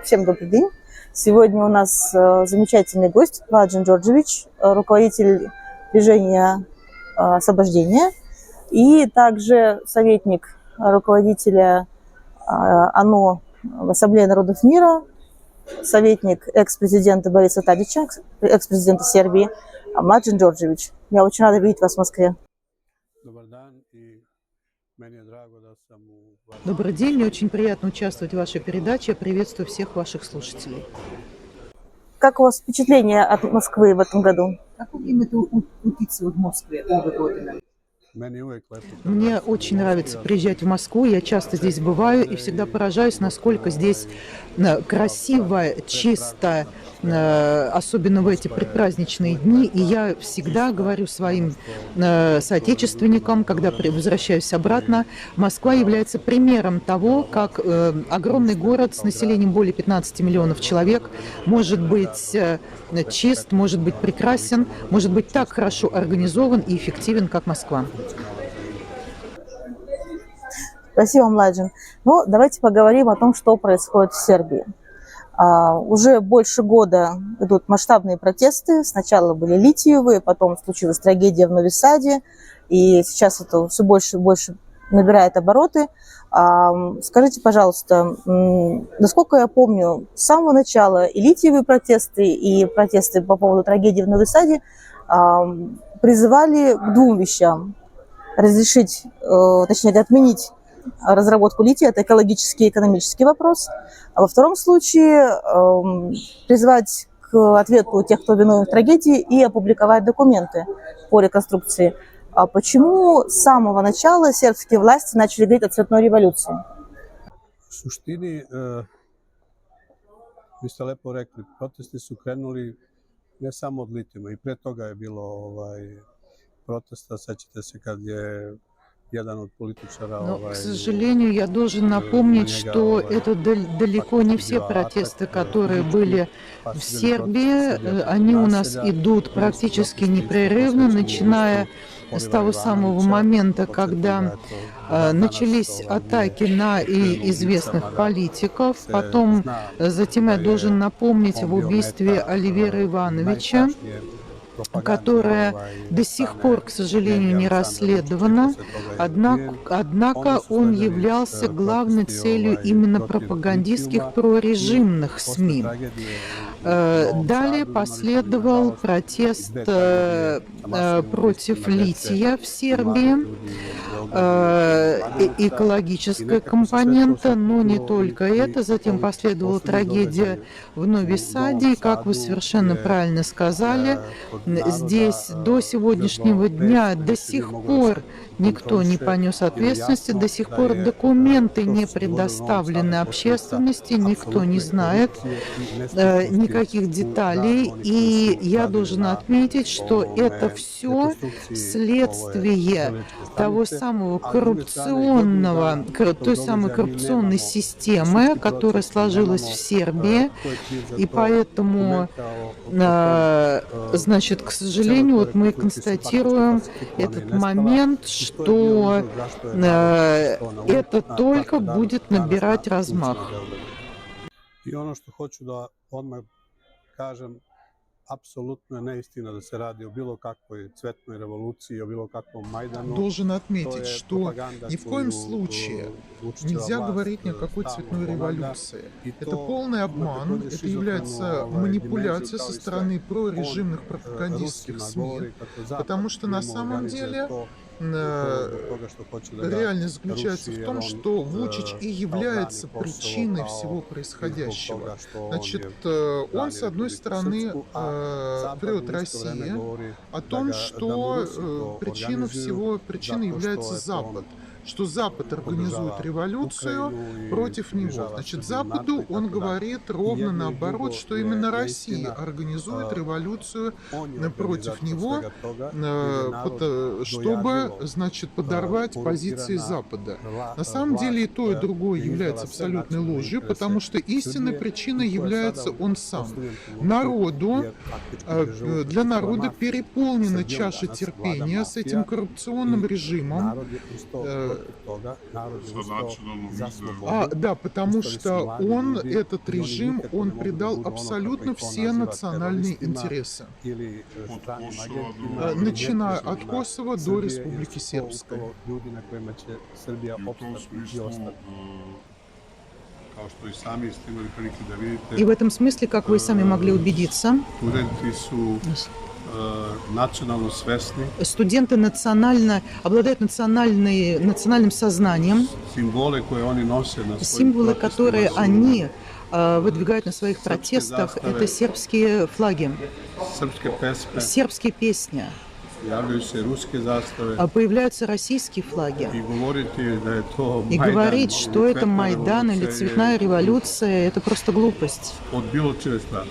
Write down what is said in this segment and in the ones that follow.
Всем добрый день. Сегодня у нас замечательный гость Младжен Джорджевич, руководитель движения освобождения, и также советник руководителя ОНО в Ассамблее народов мира, советник экс-президента Бориса Тадича, экс-президента Сербии Младжен Джорджевич. Я очень рада видеть вас в Москве. Добрый день, мне очень приятно участвовать в вашей передаче. Я приветствую всех ваших слушателей. Как у вас впечатление от Москвы в этом году? Kako vi imate uticaj od Moskve ove godine? Мне очень нравится приезжать в Москву, я часто здесь бываю и всегда поражаюсь, насколько здесь красиво, чисто, особенно в эти предпраздничные дни. И я всегда говорю своим соотечественникам, когда возвращаюсь обратно, Москва является примером того, как огромный город с населением более 15 миллионов человек может быть чист, может быть прекрасен, может быть так хорошо организован и эффективен, как Москва. Спасибо, Младжен. Ну, давайте поговорим о том, что происходит в Сербии. Уже больше года идут масштабные протесты. Сначала были литиевые, потом случилась трагедия в Нови Саде, и сейчас это все больше и больше набирает обороты. Скажите, пожалуйста, насколько я помню, с самого начала и литиевые протесты, и протесты по поводу трагедии в Нови Саде призывали к двум вещам. Разрешить, точнее, отменить разработку лития – это экологический и экономический вопрос. А во втором случае призвать к ответу тех, кто виновен в трагедии, и опубликовать документы по реконструкции. А почему с самого начала сербские власти начали говорить о цветной революции? В suštini, vi ste lepo rekli, protesti su krenuli ne samo od litijuma, i pre toga je bilo protesta, sećate se kad je jedan od političara... Но, к сожалению, я должен напомнить, что это далеко не все протесты, которые были в Сербии. Они у нас идут практически непрерывно, начиная с того самого момента, когда начались атаки на известных политиков. Затем я должен напомнить об убийстве Оливера Ивановича, которое до сих пор, к сожалению, не расследовано, однако он являлся главной целью именно пропагандистских прорежимных СМИ. Далее последовал протест против лития в Сербии, экологическая компонента, но не только это. Затем последовала трагедия в Нови Саде, и, как вы совершенно правильно сказали, здесь до сегодняшнего дня до сих пор никто не понес ответственности, до сих пор документы не предоставлены общественности, никто не знает никаких деталей. И я должна отметить, что это все следствие того самого коррупционного, той самой коррупционной системы, которая сложилась в Сербии. И поэтому, значит, к сожалению, вот мы констатируем этот момент, что это только будет набирать размах. I ono što hoću da odmah kažem, apsolutno je neistina da se radi o bilo kakvoj cvetnoj revoluciji, o bilo kakvom Majdanu. Должен отметить, что ни в коем случае нельзя говорить ни о какой цветной революции. Это полный обман, это является манипуляцией со стороны прорежимных пропагандистских СМИ, потому что на самом деле реальность заключается в том, что Вучич и является причиной всего происходящего. Значит, он, с одной стороны, врет России о том, что причиной является Запад, что Запад организует революцию против него. Значит, Западу он говорит ровно наоборот, что именно Россия организует революцию против него, чтобы, значит, подорвать позиции Запада. На самом деле и то, и другое является абсолютной ложью, потому что истинной причиной является он сам. Для народа переполнена чаша терпения с этим коррупционным режимом, protiv toga, narod je ustao za slobodu. Да, потому Ustali su что mladi он, ljudi этот i oni режим, nikako ne он mogu da предал budu ono kako абсолютно ih on все naziva национальные teroristima интересы, ili stranim agentima, ili начиная neprijateljima от Косово до Srbije, jer Республики su to Сербской. upravo ljudi na kojima će Srbija I u tom opstati i smislu, ostati. kao što i sami ste imali prilike da vidite, И в этом смысле, как вы сами могли убедиться, studenti su nacionalno svesni, студенты обладают национальным сознанием. simbole koje oni nose na svojim Символы, которые protestima su они выдвигают на своих протестах, заставы. это сербские флаги, srpske pesme, сербские песни. javljaju se ruske zastave Появляются российские флаги. i govoriti da je to И Majdan говорить, ili что это cvetna Майдан или revolucija цветная je революция, это просто глупость. od bilo čije strane.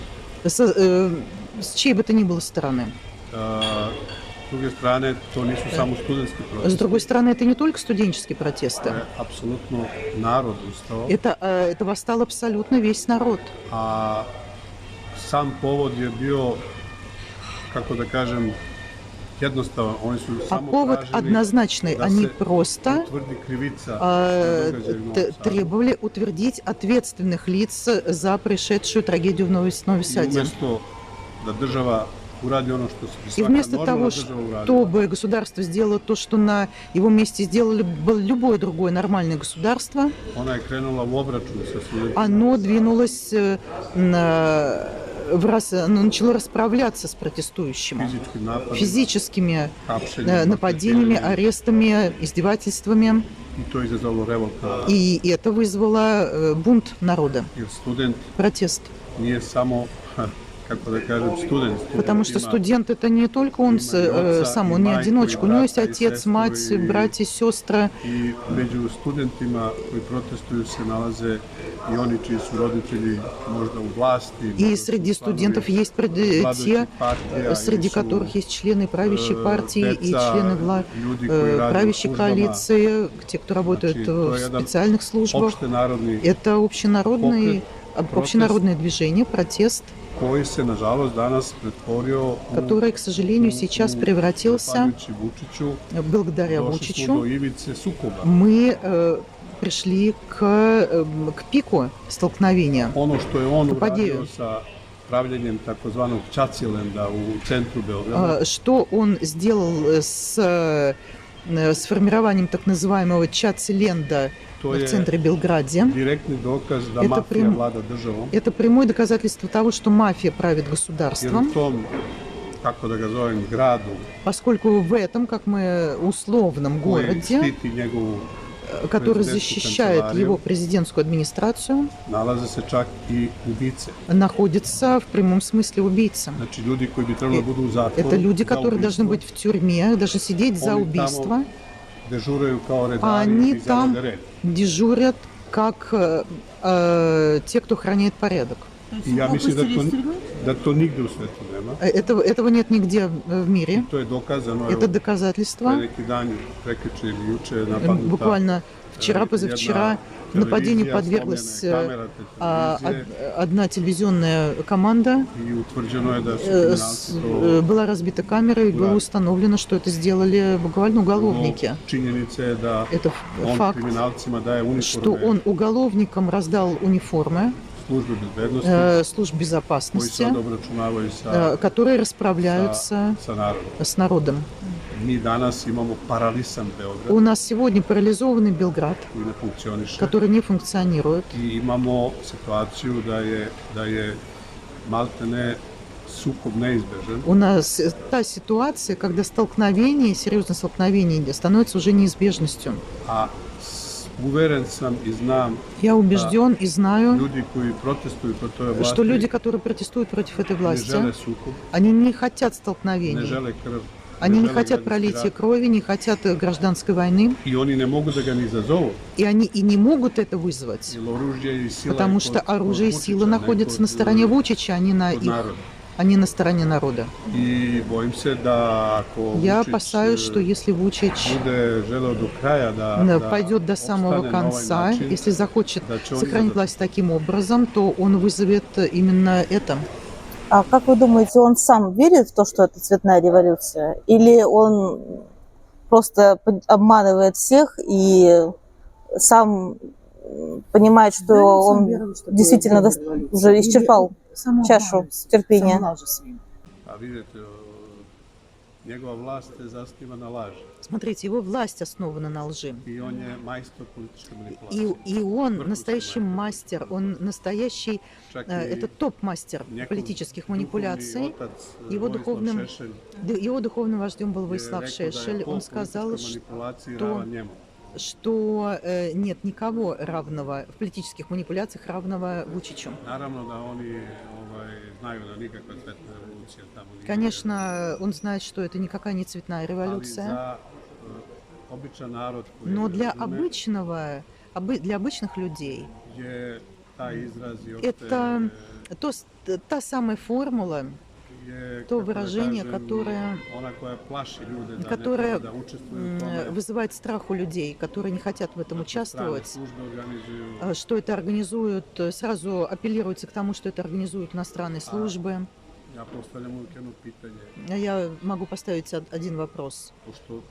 С чьей бы то ни было стороны. S druge strane, to nisu samo studentski С protesti. другой стороны, это не только студенческие To протесты. je apsolutno narod ustao, Это восстал абсолютно весь народ. a sam povod je bio, kako da kažem, jednostavan. Oni su А samo повод tražili однозначный. da Они se просто utvrdi krivica na događaju u Novom Sadu. требовали утвердить ответственных лиц за происшедшую трагедию в Новой I Саде. umjesto da država uradi ono što bi И svaka вместо normalna того, država uradila, чтобы государство сделало то, что на его месте сделало бы любое другое нормальное государство, ona je krenula u obračun sa studentima. оно двинулось оно начало расправляться с протестующими. Fizičkim napadima, Физическими hapšenjima, нападениями, maltretiranjem, арестами, издевательствами. i to je izazvalo revolt naroda. И это вызвало бунт народа, Jer student протест. nije samo, kako da kažem, student. Потому что студент это не только он сам, он не одиночка. У него есть отец, мать, братья, сестры. I među studentima koji protestuju se nalaze i oni čiji su roditelji možda u vlasti. И среди студентов есть те, среди которых есть члены правящей партии и члены правящей коалиции, те, кто работают в специальных службах. Это общенародное движение, протест, koji se nažalost danas pretvorio который, к сожалению, сейчас превратился, zahvaljujući Vučiću, благодаря došli smo do Вучичу, ivice sukoba. мы пришли к пику столкновения. Ono što je on Попадею. uradio sa pravljenjem takozvanog Čacilenda u centru Beograda, Что он сделал с формированием так называемого Чацеленда to в je центре Белграде, direktni dokaz da Это mafija прям- vlada državom. это прямое доказательство того, что мафия правит Jer государством, u tom, kako da ga zovem, gradu, поскольку в этом, как мы условном koji городе, štiti njegovu, который президентскую защищает канцелярию. его президентскую администрацию, nalaze se čak i ubice. находится в прямом смысле убийца. Znači ljudi koji bi trebalo da budu u zatvoru Это люди, za которые должны ubistvo, быть в тюрьме, даже сидеть за Они убийство, tamo dežuraju kao а redari они i там zavode red. дежурят как те, кто охраняет порядок. I ja mislim da to nigde u svetu nema. Этого нет нигде в мире. To je dokazano. Это Pre доказательство. neki dan, prekjuče ili juče je napadnuta Буквально вчера, позавчера нападению televizija, подверглась slomljena je kamera te televizije одна телевизионная команда. i utvrđeno je da su kriminalci to Была разбита камера и было установлено, что это сделали буквально уголовники. Činjenica je da Это on факт, kriminalcima daje что uniforme он уголовникам раздал униформы službe bezbednosti служб koji se безопасности, onda obračunavaju sa, которые расправляются sa narodom. с народом. Mi danas imamo paralisan Beograd У нас сегодня парализованный Белград, koji ne funkcioniše который не функционирует. i imamo situaciju da je maltene sukob neizbežan. У нас та ситуация, когда серьезное столкновение становится уже неизбежностью. A uveren sam i znam Я убежден и знаю, ljudi koji protestuju protiv ove что люди, vlasti которые протестуют против этой ne власти, žele sukob, они не хотят ne столкновений, žele krv, они не žele хотят građanski пролития rat крови, не хотят гражданской войны, i oni ne mogu da ga ni izazovu, и они и не могут это вызвать, jer oružje i sila потому je что kod оружие и Vučića, сила ne находятся kod, на стороне Вучича, kod naroda. а не на стороне народа. I bojim se da ako Я Vučić опасаюсь, что если Вучич bude želeo do kraja da пойдет до самого opstane na ovaj конца, način, если захочет da će on сохранить власть таким образом, то он вызовет именно это. А как вы думаете, он сам верит в то, что это цветная революция? Или он просто обманывает всех и сам понимает, что Да, он сам верует, что действительно это революция. уже Или исчерпал самообманывает чашу себя, терпения. самолажа svim. A vidite, njegova vlast je zasniva na laži Смотрите, его власть основана на лжи. i on je majstor političke И, manipulacije. и он Vrhunski настоящий мастер, он настоящий, Čak это i топ-мастер njegov политических duhovni манипуляций. otac Его Vojislav духовным, Šešelj его духовным вождем был je Владислав rekao da je Шешель. po Он сказал, političkoj manipulaciji что ravan njemu. что нет никого равного в политических манипуляциях, равного Вучичу. Naravno da oni znaju da nikakva cvetna revolucija tamo nije. Конечно, он знает, что это никакая не цветная Ali революция, za običan narod koji но для razume для обычных людей je taj izraz i это opšte та самая формула, je, то kako da выражение, kažem, которое ona koja plaši ljude da ne которое treba da učestvuju u tome. вызывает страх у людей, которые не хотят в этом Strane участвовать, službe organizuju. что это организуют, сразу апеллируется к тому, что это организуют иностранные службы. Ja postavljam uvijek jedno pitanje, Я могу поставить один вопрос, pošto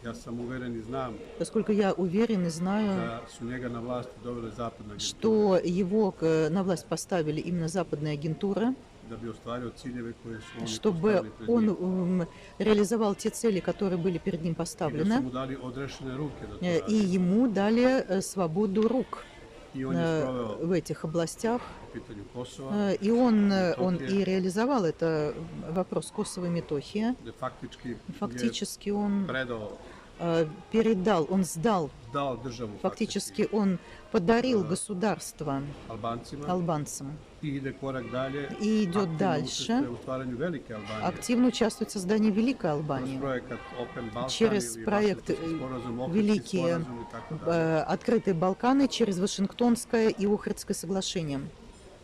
ja sam uveren i znam поскольку я уверен и знаю, da su njega na vlast dovele zapadne agenture что его на власть поставили именно западные агентуры, da bi ostvario ciljeve koje su oni чтобы postavili pred njim. он реализовал те цели, которые были перед ним I da su поставлены, mu dali odrešene ruke da to и radi. ему дали свободу рук I on je sproveo в этих областях. po pitanju Kosova, И он Метохия. и реализовал это вопрос Косово и Метохия. gde faktički je Фактически он predao, передал, он сдал, dao državu фактически он подарил государство Albancima албанцам i ide korak dalje, и идет aktivno дальше, učestvuje u stvaranju velike Albanije. активно участвует в создании Великой Kroz Албании, projekat Open Balkan через ili проект Vašingtonski sporazum, Ohridski Великие sporazum i tako dalje. открытые Балканы, через Вашингтонское и Охридское соглашение.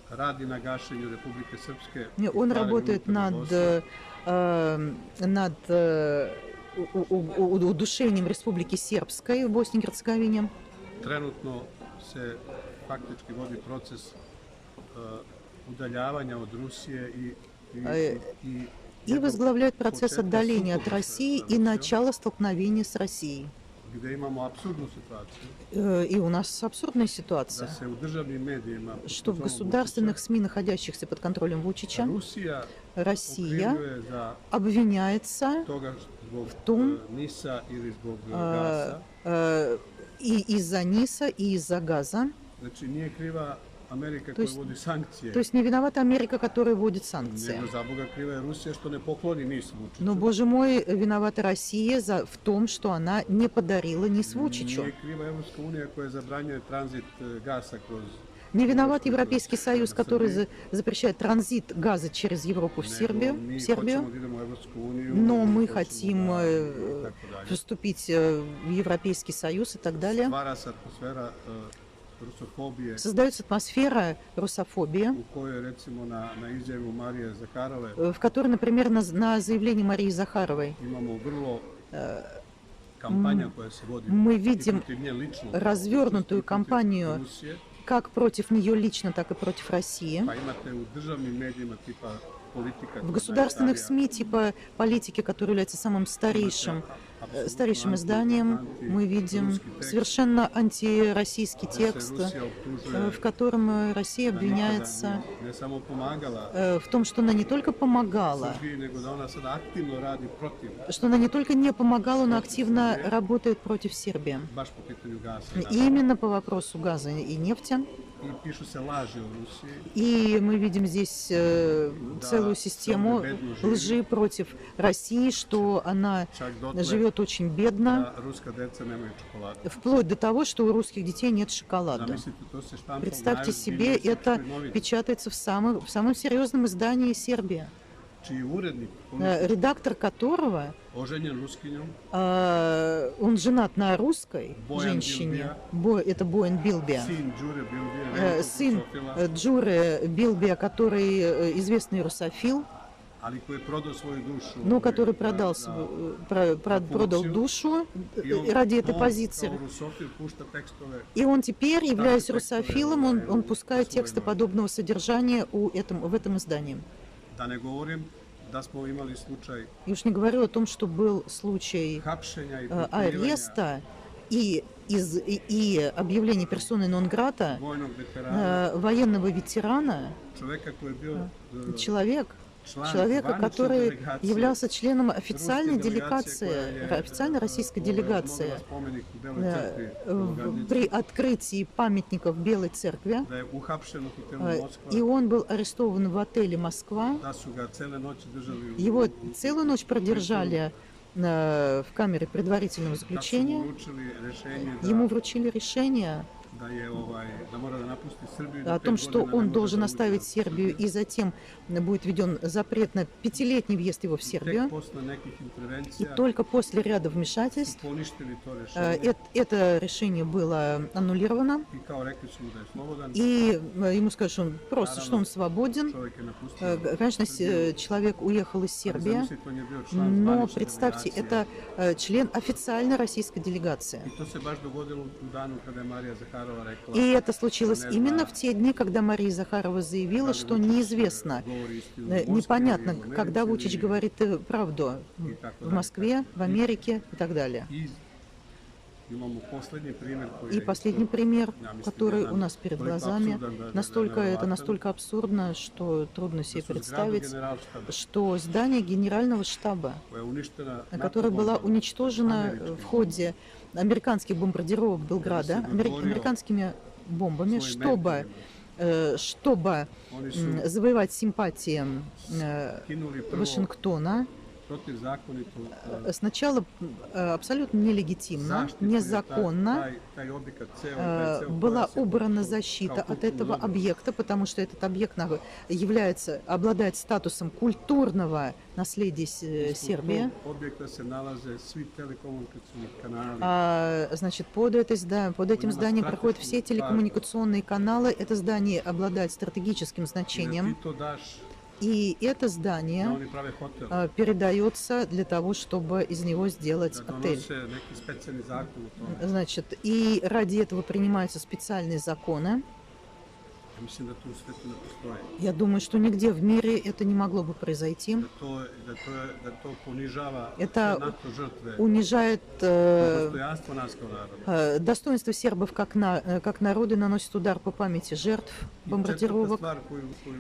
Radi na gašenju Republike Srpske. i Он stvaranju работает unutarnjeg над удушением Республики Сербской в Боснии и Герцеговине. Trenutno se faktički vodi proces udaljavanja od Rusije И возглавляет процесс početka отдаления от sukoba sa России и Rusijom, начало столкновения с Россией. gde imamo apsurdnu situaciju И у нас абсурдная da ситуация, se u državnim medijima что в pod государственных СМИ, находящихся под контролем Вучича, Rusija Россия okrivljuje za обвиняется toga zbog tom, NIS-a ili zbog э, gasa. и из-за НИСа, и из-за газа. Znači nije kriva Amerika To koja jest- vodi sankcije, То есть не виновата Америка, которая вводит санкции. nego za Boga kriva je Rusija što ne pokloni NIS Vučiću. Но, боже мой, виновата Россия в том, что она не подарила НИС Вучичу. Nije kriva Evropska unija koja zabranjuje tranzit gasa kroz Не виноват Европейский Союз, который запрещает транзит газа через Европу в nego Сербию. mi В Сербию. hoćemo da idemo u Evropsku uniju. Но мы hoćemo хотим da- i tako dalje. вступить в Европейский Союз и так далее. Stvara se atmosfera rusofobije Создается атмосфера русофобии, u kojoj recimo na izjavu Marije Zaharove в которой, например, на заявлении Марии Захаровой imamo vrlo kampanja koja se vodi мы i видим protiv nje lično, развернутую i protiv кампанию Rusije, как против нее лично, так и против России. pa imate u državnim medijima tipa politika В государственных СМИ типа политики, который является самым старейшим изданием, мы видим совершенно антироссийский текст, в котором Россия обвиняется ne samo pomagala в том, что она не только помогала, Srbiji, nego da ona sada aktivno radi protiv, что она не только не помогала, но активно работает против Сербии. baš po pitanju gasa. И именно по вопросу газа и нефти. I pišu se laži o Rusiji, И мы видим здесь целую систему лжи против России, что она čak dotle живет очень бедно, da ruska deca nemaju čokoladu. вплоть до того, что у русских детей нет шоколада. Zamislite, to se štampa u Представьте себе, najozbiljnijoj это srpskoj novini, печатается в самом серьезном издании Сербии, čiji urednik, редактор которого, oženjen ruskinjom, он женат на русской Боян женщине, это Боян Билбия, sin Đure Bilbija, сын Sofila, Джуры Билбия, который известный русофил, ali koji je prodao svoju dušu. но который da- продал душу I on- ради этой on позиции. kao rusofil pušta tekstove И он теперь, являясь Так, русофилом, он пускает свой тексты новин. подобного содержания в этом издании. da ne govorim da smo imali slučaj И уж не говорю о том, что был случай hapšenja i prikrivanja ареста и объявление персоны нон-грата vojnog veterana, военного ветерана, čoveka koji je bio человека, zvanične который delegacije являлся членом официальной ruske делегации, delegacije koja je официальной российской делегации obnovila spomenik u Beloj crkvi, при открытии памятников Белой церкви. da je uhapšen u hotelu Moskva, И он был арестован в отеле «Москва». da su ga cele noći držali Его целую ночь продержали в камере предварительного da su mu заключения. uručili rešenje Ему вручили решение da mora da napusti Srbiju, о том, что он должен оставить Сербию, и затем будет введен запрет на 5-летний въезд его в Сербию. posle nekih И intervencija только после ряда вмешательств poništili to rešenje это решение было аннулировано. i kao rekli su mu da je slobodan. И ему сказали, что он просто, что он свободен. Čovjek je napustio Конечно, Srbiju. человек уехал из Ali Сербии, zamislite, on je bio član но zvanične представьте, delegacije. это член официальной российской делегации. I to se baš dogodilo u danu kada je Marija Zaharova rekla И это случилось именно в те дни, когда Мария Захарова заявила, что неизвестно, непонятно, когда Вучич говорит правду в Москве, в Америке и так далее. I imamo poslednji primer koji И je последний isto, пример, ja mislim, который jedan у нас перед toliko глазами, apsurdan da je это neverovatan, настолько абсурдно, что трудно себе da su zgradu представить, Generalštaba, что здание генерального штаба, koja je uništena которая была NATO-bombom, уничтожена američkim в ходе американских бомбардировок Белграда, американскими бомбами, svojim чтобы mentorima, чтобы oni su завоевать симпатии kinuli prvo Вашингтона, protivzakonito сначала абсолютно нелегитимно, zaštitu, jer незаконно taj objekat ceo была pojas je убрана kao защита от kulturno этого dobro. объекта, потому что этот объект обладает статусом культурного наследия Ispod Сербии. tog objekta se nalaze svi telekomunikacioni kanali. Значит, под этим зданием проходят все стратегически телекоммуникационные каналы. Это здание обладает стратегическим I da значением. ti to daš И это da здание oni prave hotel, передается для того, чтобы из него сделать da отель. donose neki specijalni zakon o tome. Значит, и ради этого принимаются специальные законы. Ja mislim da to u svetu ne postoji. Я думаю, что нигде в мире это не могло бы произойти. Da to ponižava Это sve NATO žrtve, Унижает dostojanstvo nas kao naroda. достоинство сербов как народа, и наносит удар по памяти жертв I četvrta бомбардировок. stvar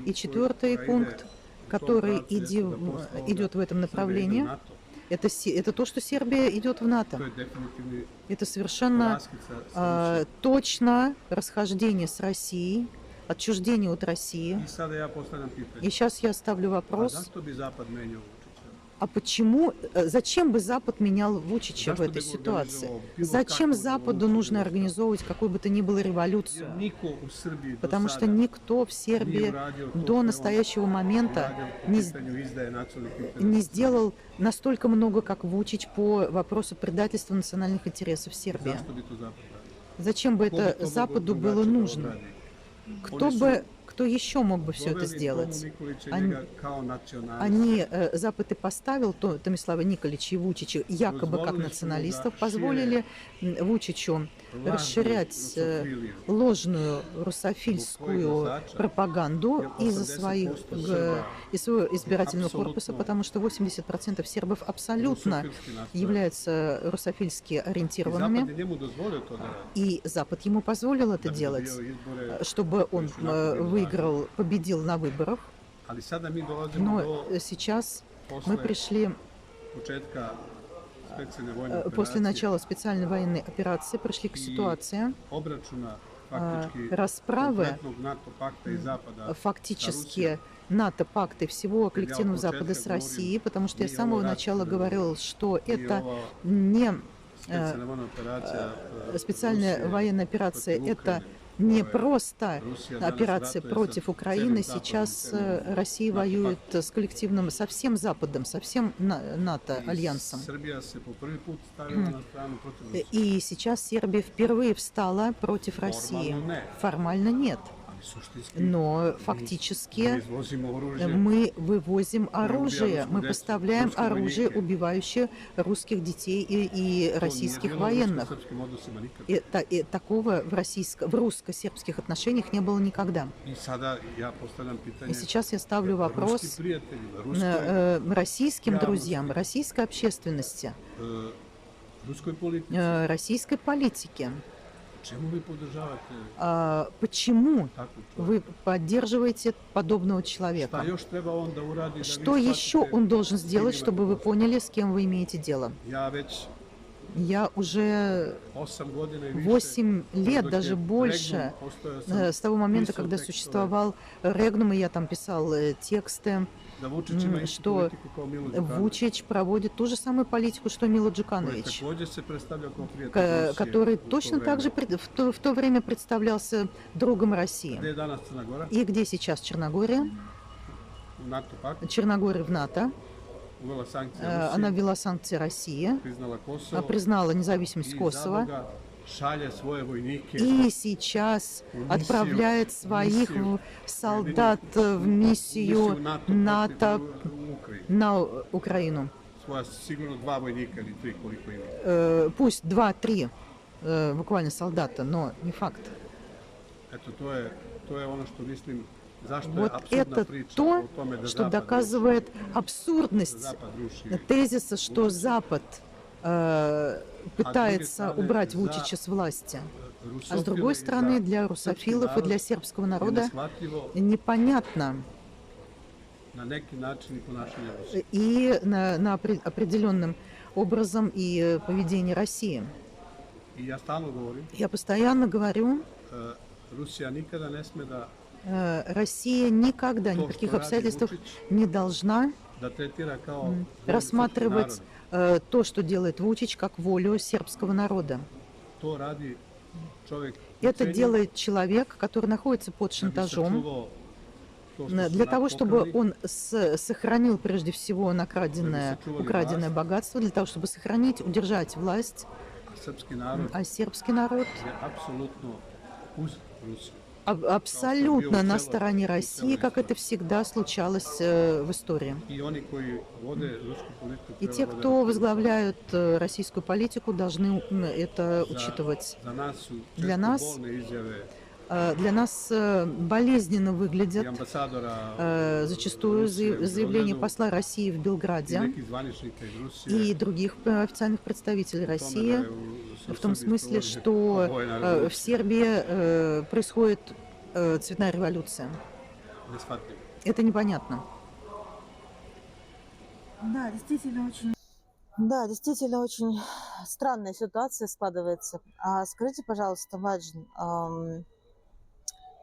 И четвертый koja пункт, ide который u tom pravcu jeste da posle идет в этом ovoga Srbija ide u направлении, NATO. это то, что Сербия идет в To НАТО. je definitivni Это совершенно raskid sa Rusijom. точно расхождение с Россией, отчуждение от России. I sada ja postavljam pitanje. И сейчас я ставлю A вопрос, zašto bi Zapad menjao Vučića? а зачем бы Запад менял Вучича в Zašto этой bi ga ситуации? organizovao bilo Зачем kakvu Западу revoluciju нужно u Rusiji? организовывать какую бы то ни было Jer революцию? niko u Srbiji do Потому что sada никто в nije Сербии uradio to до što je on naстоящего момента uradio po не, pitanju izdaje nacionalnih не interesa. сделал настолько много, как Вучич, по вопросу предательства национальных интересов Сербии. Zašto bi to Zapad radio? Зачем бы Ko bi это to mogao Западу было drugačije da нужно? odradi? Кто еще мог бы все это Doveli сделать? Tomu Nikolića i Они- njega kao nacionalista. Запад и поставил Томислава Николича и Вучича якобы как Позволили националистов, сюда позволили Вучичу Lažnu расширять rusofiliju. ложную русофильскую пропаганду из-за 80% из своего избирательного абсолютно корпуса, потому что 80% сербов абсолютно Rusofilski nastroj. являются русофильски I Zapad ориентированными, je njemu dozvolio to da radi. и Запад ему позволил это Da bi делать, dobio izbore, чтобы он koji su onako bili победил на выборах. ali sada mi dolazimo Но do сейчас мы posle пришли početka specijalne vojne после operacije начала специальной военной операции, пришли к i ситуации obračuna faktički расправы kompletnog NATO pakta i Zapada фактически НАТО-пакты всего коллективного Запада с Россией, потому что я с самого начала говорил, что i это ova не specijalna vojna operacija специальная Rusije военная операция, protiv это Ukrajine. не Ovo je просто Rusija danas операция ratuje против sa Украины. celim Zapadom, Сейчас celim Россия NATO воюет paktom. с коллективным, со всем Западом, со всем НАТО, I альянсом. Srbija se po prvi put stavila na stranu protiv Rusije. И сейчас Сербия впервые встала против России. не. Формально нет. Ali suštinski Но фактически izvozimo oružje. мы вывозим оружие, мы русскую поставляем русские оружие, военники. убивающее русских детей и To nije российских bilo u военных. rusko-srpskim odnosima nikad. И такого в русско-сербских отношениях не было никогда. I sada ja postavljam pitanje И сейчас я ставлю ruskim вопрос prijateljima, ruskoj, российским друзьям, российской общественности, ruskoj politici. российской политике. Čemu vi podržavate Почему takvu вы поддерживаете подобного Šta человека? još treba on da uradi da Что vi еще shvatite он должен s kim сделать, imate чтобы вы posla? поняли, с кем вы имеете дело? Ja već Я уже 8 godina i više 8 лет, dok je даже Regnum больше, postojao sam, с того момента, писал когда текстove существовал Регнум, и я там писал тексты, da Vučić ima istu что politiku kao Milo Đukanović, Вучич проводит ту же самую политику, что Мило koji Джуканович, takođe se predstavljao kao prijatelj Rusije который u to точно так же vreme. в то время представлялся другом России. Gde je danas Crna Gora? И где сейчас Черногория? U NATO pakt, Черногория в НАТО. uvela sankcije Она Rusiji, ввела санкции России, priznala Kosovo признала независимость i Косово. zaboga šalje svoje vojnike И сейчас отправляет своих солдат в миссию НАТО u Ukrajinu. на Украину. Svoja sigurno 2 vojnika ili 3 koliko ima. Пусть 2-3 буквально солдата, но не факт. Eto, to je ono što mislim zašto je Вот apsurdna это priča то, o tome da что Zapad доказывает ruši, da абсурдность Zapad ruši. тезиса, что Запад пытается стороны, убрать за Вучича с власти. А с Rusofile другой i стороны, za для srpski русофилов и для narod сербского je народа neshvatljivo непонятно na neki način i ponašanje Rusije. и определенным образом и поведение России. I ja stalno govorim, Я постоянно говорю, Rusija nikada ne sme da Россия никогда, ни to при каких što radi обстоятельствах Vučić, не должна da tretira kao volju srpskog рассматривать naroda. то, что делает Вучич, как волю сербского народа. To radi čovjek Это ucenjen делает человек, который находится под da bi шантажом, sačuvao to što su для того, чтобы pokrali, он сохранил прежде всего украденное богатство, для того, чтобы сохранить, удержать власть, a srpski narod а сербский народ je apsolutno uz Rusiju. абсолютно на стороне России, как это всегда случалось в истории. I oni koji vode rusku politiku И treba те, da кто računaju. возглавляют российскую политику, должны это учитывать. Za nas su Для često нас bolne izjave Для нас болезненно i выглядят ambasadora зачастую Rusije u заявления Beogradu посла России в i Белграде nekih zvaničnika iz Rusije и других официальных представителей o tome da России, je u в том Srbiji смысле, sprovodi что vojna в revolucija. Сербии происходит цветная революция. Neshvatljivo. Это непонятно. Да, действительно очень странная ситуация складывается. А скажите, пожалуйста, Маджин,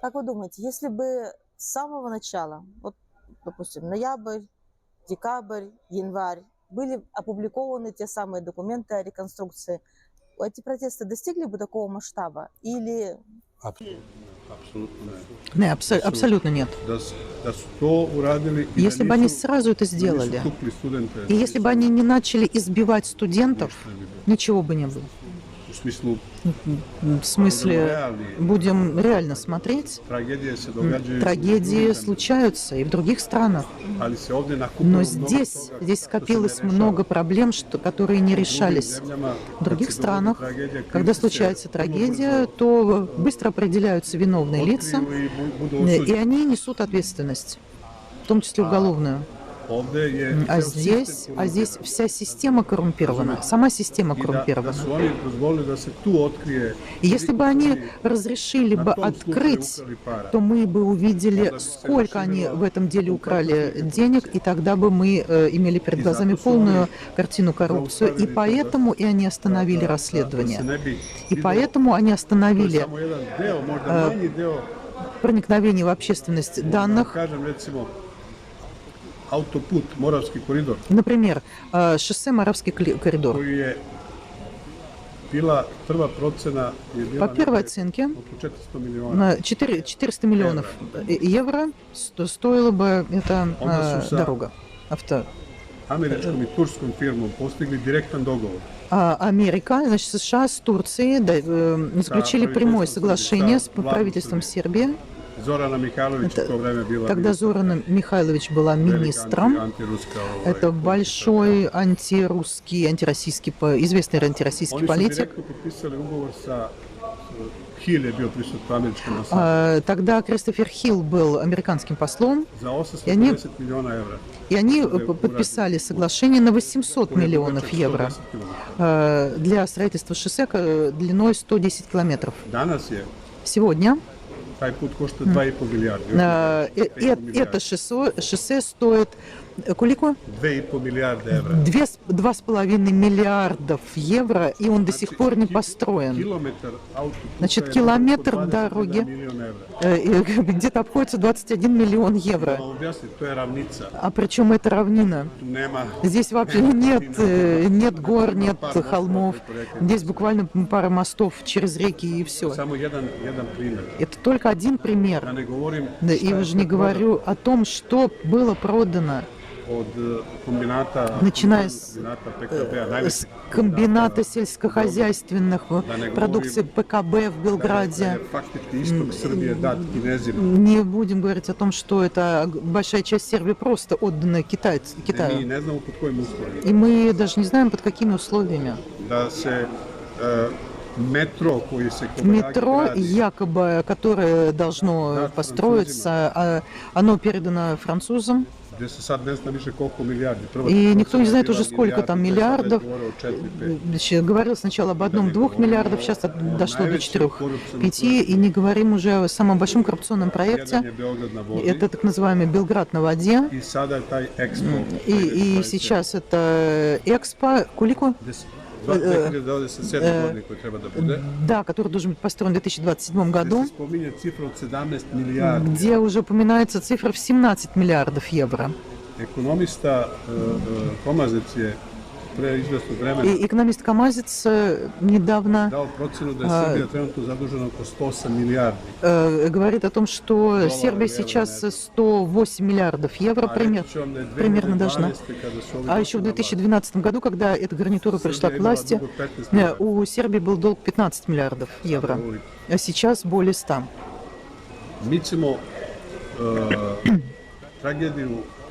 как вы думаете, если бы с самого начала, вот, допустим, ноябрь, декабрь, январь, были опубликованы те самые документы о реконструкции, эти протесты достигли бы такого масштаба? Или... Apsolutno ne. Не, абсолютно нет. Da su to uradili i Если da бы они nisu, сразу это da nisu сделали, tukli studente, и если бы они не начали избивать студентов, ništa ne bi bilo. ничего бы не было. U smislu В смысле, realni, будем реально смотреть, tragedije se događaju u трагедии drugim zemljama, случаются и в других странах. ali se ovdje nakupilo Но mnogo здесь toga здесь što se ne скопилось rešava. много проблем, которые не U drugim решались. zemljama, В других kad se dogodi странах, tragedija, когда krivci se случается vrlo трагедия, brzo то быстро определяются виновные лица, otkriju i budu и osuđeni. они несут ответственность, в том числе уголовную. Ovdje je А ceo sistem здесь korumpiran. вся система коррумпирована, сама система I da коррумпирована. su oni dozvolili da se tu otkrije И если бы они разрешили na бы tom slučaju открыть, ukrali para. то мы бы увидели, сколько они в этом деле украли денег, и тогда бы мы имели перед глазами полную картину коррупцию. И поэтому и они остановили Da se расследование. ne bi И videlo, поэтому они to je остановили samo jedan deo, možda manji deo, проникновение в общественность da данных. kažem recimo autoput, Moravski koridor, Например, шоссе Моравский коридор. koji je bila prva procena je bila По первой negde оценке, oko 400 miliona. на 400 миллионов евро стоила бы эта дорога, авто. Američkom i turskom firmom postigli direktan dogovor. Америка, значит, США с Турцией заключили прямое соглашение с правительством Сербии Зорана Михайлович в то время была Когда Зорана Михайлович была министром, антирусская. это большой антирусский, известный антироссийский Они политик. директно подписали уговор со Хилл je bio prisutan američkom ambasadom Тогда Кристофер Хилл был американским послом, za 850 milijuna evra. и они подписали соглашение на 800 миллионов евро для строительства шоссе длиной 110 километров. Danas je Сегодня taj put košta 2,5 milijardi. это шоссе стоит колико? 2,5 milijarde evra. 2,5 миллиардов евро, и он до сих пор не построен. Kilometar autoputa Значит, je километр oko 21 дороги milijuna evra. где-то обходится 21 миллион евро. Malo objasniti, to je ravnica. А причем это равнина. Tu nema Здесь вообще нет гор, нет холмов. Здесь буквально пара мостов через реки и все. samo jedan primjer. Это только один Da пример. ne govorim Да, и уже не говорю о том, что было продано od kombinata, Начиная с kombinata PKB-a, с najvećeg комбината сельскохозяйственных продукций ПКБ в Белграде. faktički istok Srbije dat Kinezima. Не будем говорить о том, что это большая часть Сербии просто отдана Mi Китаю. ne znamo pod kojim uslovima. И мы даже не знаем, под какими условиями. Da se metro koji se kod Метро, gradi, якобы, которое должно построиться, оно передано французам. gdje se sad ne zna više koliko milijardi. Prva И никто не procena знает bila уже, сколько там milijardi, sad миллиардов. već govore o 4-5. Значит, говорил сначала об 1-2 миллиардов, сейчас дошло до 4-5. И не говорим уже о самом большом коррупционном проекте. Jedan je Beograd na vodi Это так называемый Белград на воде. i sada je taj Expo. И сейчас это Экспо, Кулику, 2027. godine koji treba da bude. да, который должен быть построен в 2027 Gdje году, se spominje cifra od 17 milijardi. где уже упоминается цифра в 17 миллиардов евро. Ekonomista Komazec je pre izvesnog vremena И экономист Камазец недавно dao procenu da je Srbija trenutno zadužena oko 108 milijardi. говорит о том, что Сербия сейчас 108 миллиардов евро A reći ću vam da je примерно должна. 2012. kada su ovi А еще в 2012 году, когда эта гарнитура пришла к власти, у Сербии был долг 15 миллиардов евро, а сейчас более 100. Mi ćemo tragediju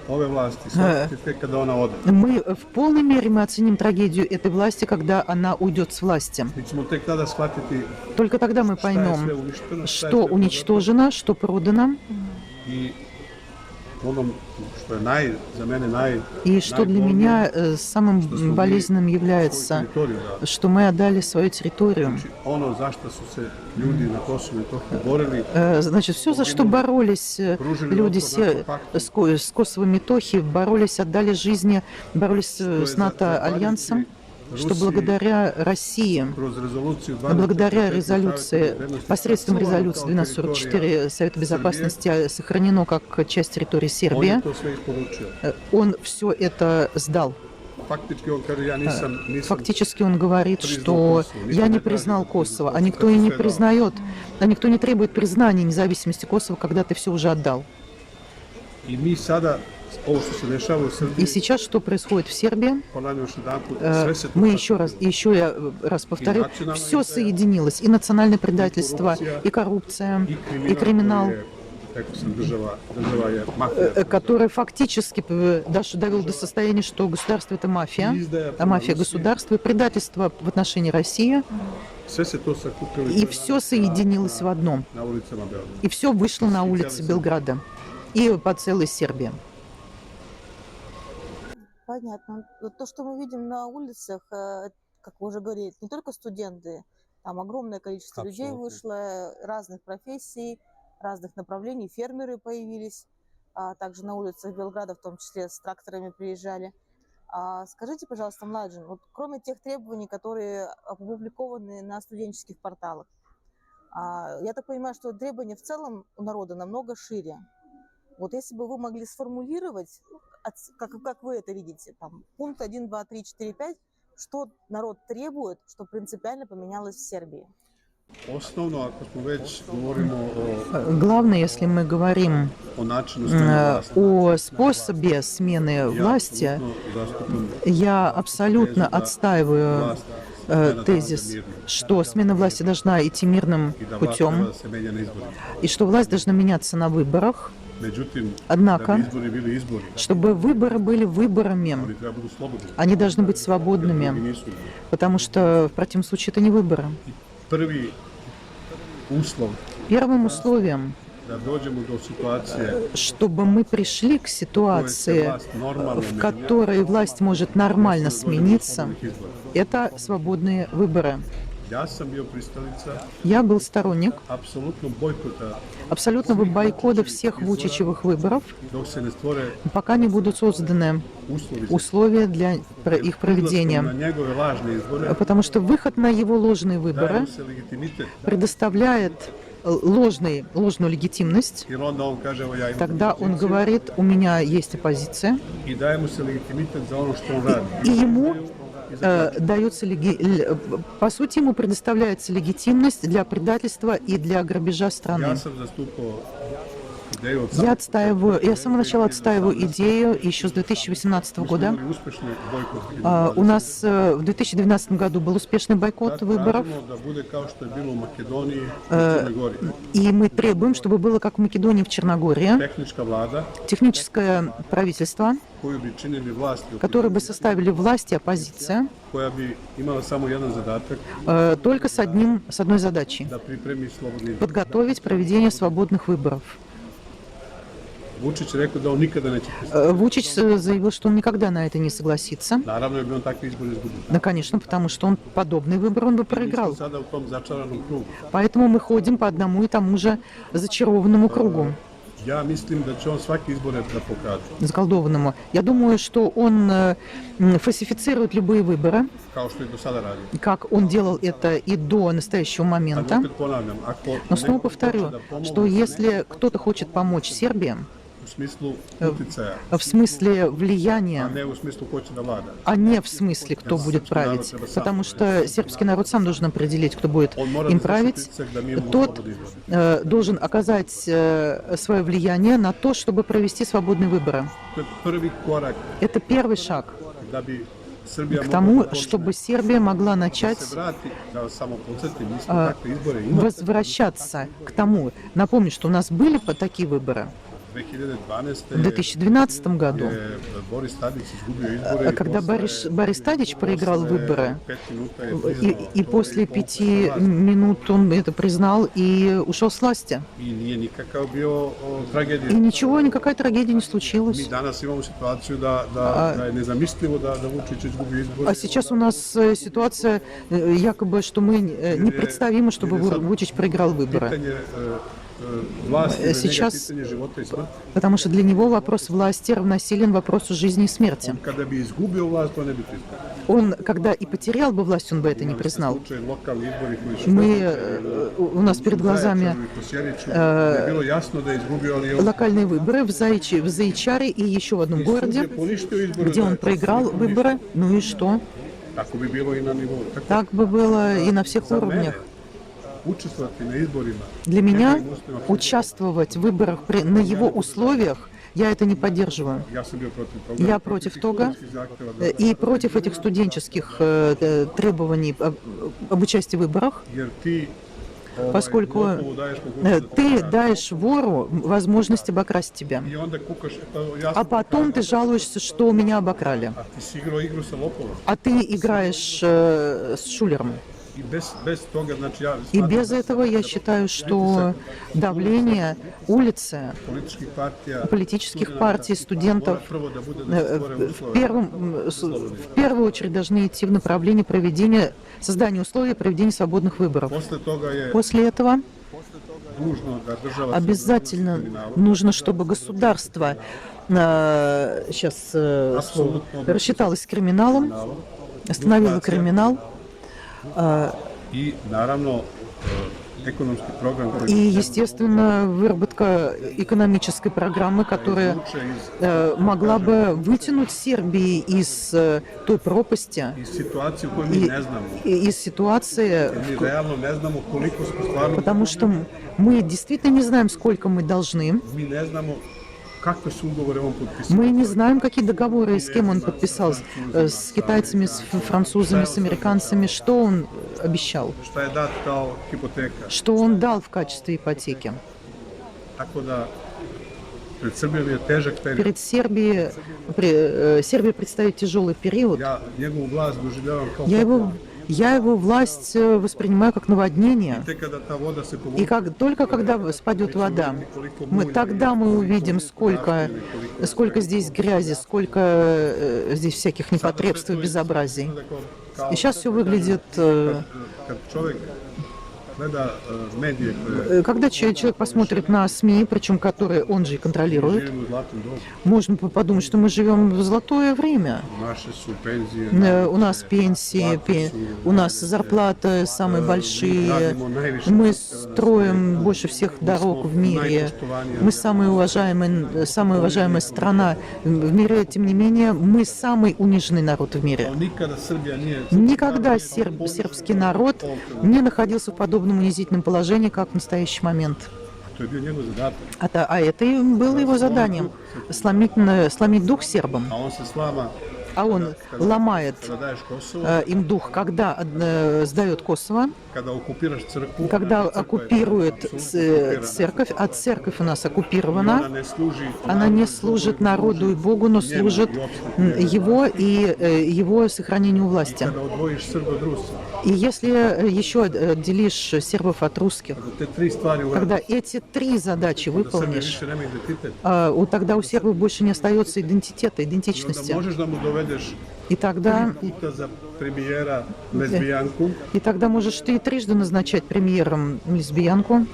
ove vlasti shvatiti tek kada ona ode. Мы в полной мере мы оценим трагедию этой власти, когда она уйдет с власти. Mi ćemo tek tada shvatiti Только тогда мы šta je sve поймем, uništeno, šta je что sve уничтожено, что продано, i onom što je za mene и что для меня самым болезненным является, teritoriju da что мы отдали свою территорию. znači ono za što su se ljudi na Kosovu i Metohiji borili, Значит, все, за что боролись люди с Косово и Метохи, боролись, отдали жизни, боролись с НАТО-альянсом, что благодаря России, kroz rezoluciju благодаря 1244 резолюции, посредством резолюции 1244 Совета Безопасности сохранено как часть территории on je Сербии, to sve isporučio. он все это сдал. Faktički on kaže ja nisam Фактически он говорит, что я не признал Косово, а никто и не признает, а никто не требует признания независимости Косово, когда ты все уже отдал. I mi sada ovo što se dešava u И Srbiji, сейчас что происходит в Сербии? ponavljam još jedanput, sve se Мы еще раз повторю, все соединилось, и национальное предательство, и коррупция, и криминал, koji je, rekao sam, država je mafija. который фактически довел до состояния, что государство это мафия, а мафия государство, и предательство в отношении России, Sve se to sakupilo и все соединилось в одном, na ulicama Beograda. и все вышло на улицы Белграда и по целой Сербии. Понятно. Вот то, что мы видим на улицах, как вы уже говорили, не только студенты, там огромное количество людей Абсолютно. вышло, разных профессий, разных направлений, фермеры появились, также на улицах Белграда, в том числе с тракторами приезжали. Скажите, пожалуйста, Младжин, вот кроме тех требований, которые опубликованы на студенческих порталах, я так понимаю, что требования в целом у народа намного шире. Вот если бы вы могли сформулировать, как вы это видите, там, пункт 1, 2, 3, 4, 5, что народ требует, что принципиально поменялось в Сербии? Osnovno, ako smo već govorimo Главное, если мы говорим o načinu smene vlasti, о способе смены власти, apsolutno zastupam я абсолютно tezu da отстаиваю vlast тезис, что смена власти должна идти мирным i da vlast путем, treba da se menja na izborima. и что власть должна меняться на выборах. Međutim, da Однако, bi izbori bili izbori, чтобы выборы были выборами, oni treba budu slobodni. они должны быть Drugi свободными, nisu izbori. потому что в противном случае это не выборы. Prvi uslov Первым условием, da dođemo do situacije чтобы мы пришли к u kojoj se ситуации, vlast normalno в menja, которой власть может нормально dođemo do смениться, slobodnih izbora. это свободные выборы. Ja sam bio pristalica Я был сторонник apsolutno bojkota абсолютного бойкота всех Вучичевых выборов, dok se ne stvore пока не будут созданы uslovi za условия для их izlaskom na проведения. njegove lažne izbore. Потому что выход на его ложные Daje выборы mu se legitimitet, предоставляет ложную легитимность. jer onda on kaže evo ja imam Тогда он opoziciju, говорит, у меня есть оппозиция, i daje mu se legitimitet za ono što on radi. и ему дается, по сути, ему предоставляется легитимность для предательства и для грабежа страны. Ja sam zastupao ideju od Я с самого начала отстаиваю идею еще с 2018 года. imali uspešne bojkote. У нас в 2012 году был успешный бойкот выборов, Tražimo da bude kao što je bilo u Makedoniji i Crnoj Gori. и мы требуем, чтобы было как в Македонии, в Черногории, Tehnička vlada техническое правительство, koju bi činili vlasti, которое бы составили власть и оппозиция, koja bi imala samo jedan zadatak, только с одной задачей da pripremi slobodni izbor. – подготовить проведение свободных выборов. Vučić je rekao da on nikada neće pristati. Вучич заявил, что он никогда на это не согласится. Naravno je bi on takve izbore izgubio. Да, конечно, потому что он подобный выбор он бы Mi smo проиграл. sada u tom začaranom krugu. Поэтому мы ходим по одному и тому же зачарованному кругу, Ja mislim da će on svaki izbore da pokaže. заколдованному. Я думаю, что он фальсифицирует любые выборы, Kao što je do sada radio. как он делал это и до настоящего Ali момента. opet ponavljam, ako Но снова neko повторю, hoće da pomogne что если кто-то хочет помочь Сербии u smislu uticaja, в смысле a влияния, ne u smislu ko će da vlada. а не в смысле, кто будет править, потому что сербский народ сам должен определить, кто будет On mora им da izvrši править. pritisak da mi imamo Тот slobodni izbor. должен оказать свое влияние на то, чтобы провести свободные выборы. To je prvi korak Это первый шаг da bi Srbija к mogla тому, da počne чтобы Сербия могла da начать se vrati, da vas samo podsjetim, mi smo takve izbore imali. возвращаться к тому. Напомню, что у нас были такие выборы 2012. в 2012 году, je Boris Tadić izgubio izbore. когда Борис Тадич проиграл выборы. 5 minuta je priznao И to после i 5 povukao vlast. минут он это признал и ушел с власти. I nije nikakav bio tragedija. И ничего, никакая трагедия не Mi случилась. danas imamo situaciju da je nezamislivo da Vučić izgubi izbore. А сейчас у нас ситуация якобы, что мы непредставимо, чтобы Вучич проиграл выборы. Pitanje vlasti za njega Сейчас- pitanje života i smrti. Потому что для него вопрос власти равносилен вопросу жизни и смерти. Kada bi izgubio vlast, to ne bi priznao. Он, когда и потерял бы власть, он бы это не признал. Slučaj lokalni izbori koji su У нас перед глазами u Kosjeriću je bilo jasno da je izgubio, ali je on локальные выборы в Заичаре и еще в одном городе, poništio izbore. где он проиграл выборы. Ну и что? Tako bi bilo i na nivou. Tako Так бы было и на всех za mene уровнях. učestvovati na izborima Для меня njegovim uslovima, участвовать в выборах на его условиях, я это не поддерживаю. ja sam bio protiv toga. Я против toga Studentskih zahteva da- и против этих студенческих требований об участии в выборах, jer ti поскольку lopovu daješ mogućnost da ты te даешь вору возможность обокрасть тебя. I onda kukaš, pa ja А sam потом ты жалуешься, что меня обокрали. a ti si igrao igru sa lopovom. А ты играешь с шулером. I bez toga, znači ja И smatram без da этого я считаю, что давление улицы, političkih partija, политических studenata партий, студентов mora prvo da bude da se stvore в первую очередь должны идти в направлении создания условий проведения свободных выборов. Posle toga je После этого dužno da država обязательно нужно, чтобы государство сейчас рассчиталось с криминалом, остановило криминал. I naravno ekonomski program koji И, естественно, выработка экономической программы, которая izvuče iz могла бы вытянуть Сербии из той пропасти, situacije u kojoj mi ne znamo. из ситуации, Mi realno ne znamo koliko smo stvarno, потому что мы действительно не знаем, сколько мы должны. mi ne znamo kakve su ugovore on potpisao. Мы не знаем, какие договоры и с кем он подписал, с китайцами, с французами, с американцами, что он обещал, Šta je dat kao hipoteka. что он дал в качестве ипотеки. Tako da pred Srbijom je težak period. Перед Сербии предстоит тяжелый период. Ja njegovu vlast doživljavam kao Я его власть воспринимаю как наводнение. tek kada ta voda se И povuče. только когда спадет вода, тогда мы увидим, сколько здесь грязи, сколько здесь всяких непотребств и безобразий. И сейчас все выглядит... Kad čovjek gleda medije koje Когда человек посмотрит на СМИ, причем которые он же и контролирует, živimo u zlatnom dobu, можно подумать, что мы живем в золотое время. naše su penzije, У нас пенсии, у нас зарплаты самые большие, radimo najviše, мы строим больше всех дорог в мире, мы самая уважаемая страна в мире, тем не менее, мы самый униженный народ в мире. nikada Srbija nije Никогда сербский народ не находился в подобном унизительном положении, как в настоящий момент. to je bio njegov zadatak, А это и было его заданием – сломить дух сербам. a on se slama А он ломает kada daješ Kosovo, им дух, когда сдает Косово, kada okupiraš crkvu, когда crkva je оккупирует okupirana. церковь, а церковь у нас Ona оккупирована, ne služi она не служит народу и Богу, но служит его и его сохранению власти. kada odvojiš Srba od Rusa. И если еще отделишь сербов от русских, Kada te tri stvari uradiš, когда эти три задачи da Srbija выполнишь, više nema identitet, тогда у сербов больше не остается идентитета, i onda идентичности. možeš da mu dovedeš И тогда, puta za premijera lezbijanku и тогда можешь ты и трижды назначать премьером лесбиянку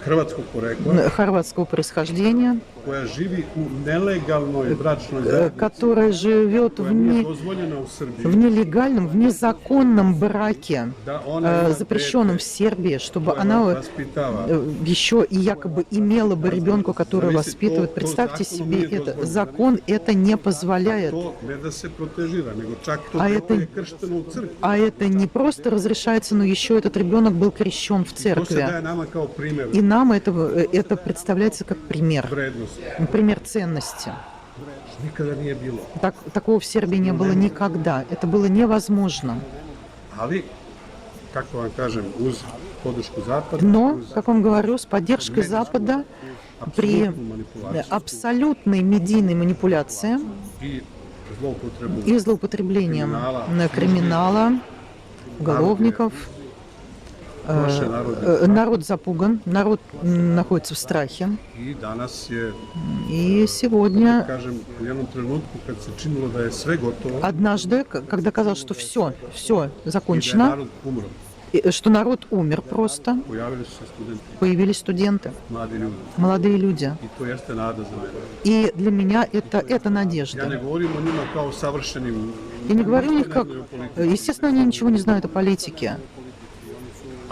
hrvatskog porekla хорватского происхождения, koja živi u nelegalnoj bračnoj zajednici которая живет koja nije dozvoljena u в Srbiji, нелегальном, в незаконном браке, da ona ima запрещенном в dete Сербии, чтобы koje она vaspitava. еще и якобы имела бы ребенка, который воспитывает. Представьте себе это. Закон это не позволяет. To ne da se protežira, nego čak to A dete это- je kršteno u crkvi. А это не просто разрешается, но еще этот ребенок был крещен в To se церкви. daje nama kao primjer И нам это представляется как пример, vrednosti. пример ценности. Nikada nije bilo. Такого в Сербии не было никогда. Это было невозможно. Ali, kako vam kažem, uz podršku Zapada, Но, uz как вам говорю, с поддержкой Запада, при apsolutnu manipulaciju абсолютной медийной манипуляции i zloupotrebu и злоупотреблением криминала, уголовников, народ запуган, народ находится в страхе. i danas je, И сегодня, kažem, u jednom trenutku kad se činilo da je sve gotovo однажды, когда казалось, что все i da je закончено, narod umro, и что народ умер просто, pojavili su se studenti, появились студенты, mladi ljudi. молодые люди. I to jeste nada za mene. И для меня это Ja ne надежда. govorim o njima kao savršenim, Я не говорю о них ništa как... ne znaju o politici, Естественно, они ничего не знают о политике.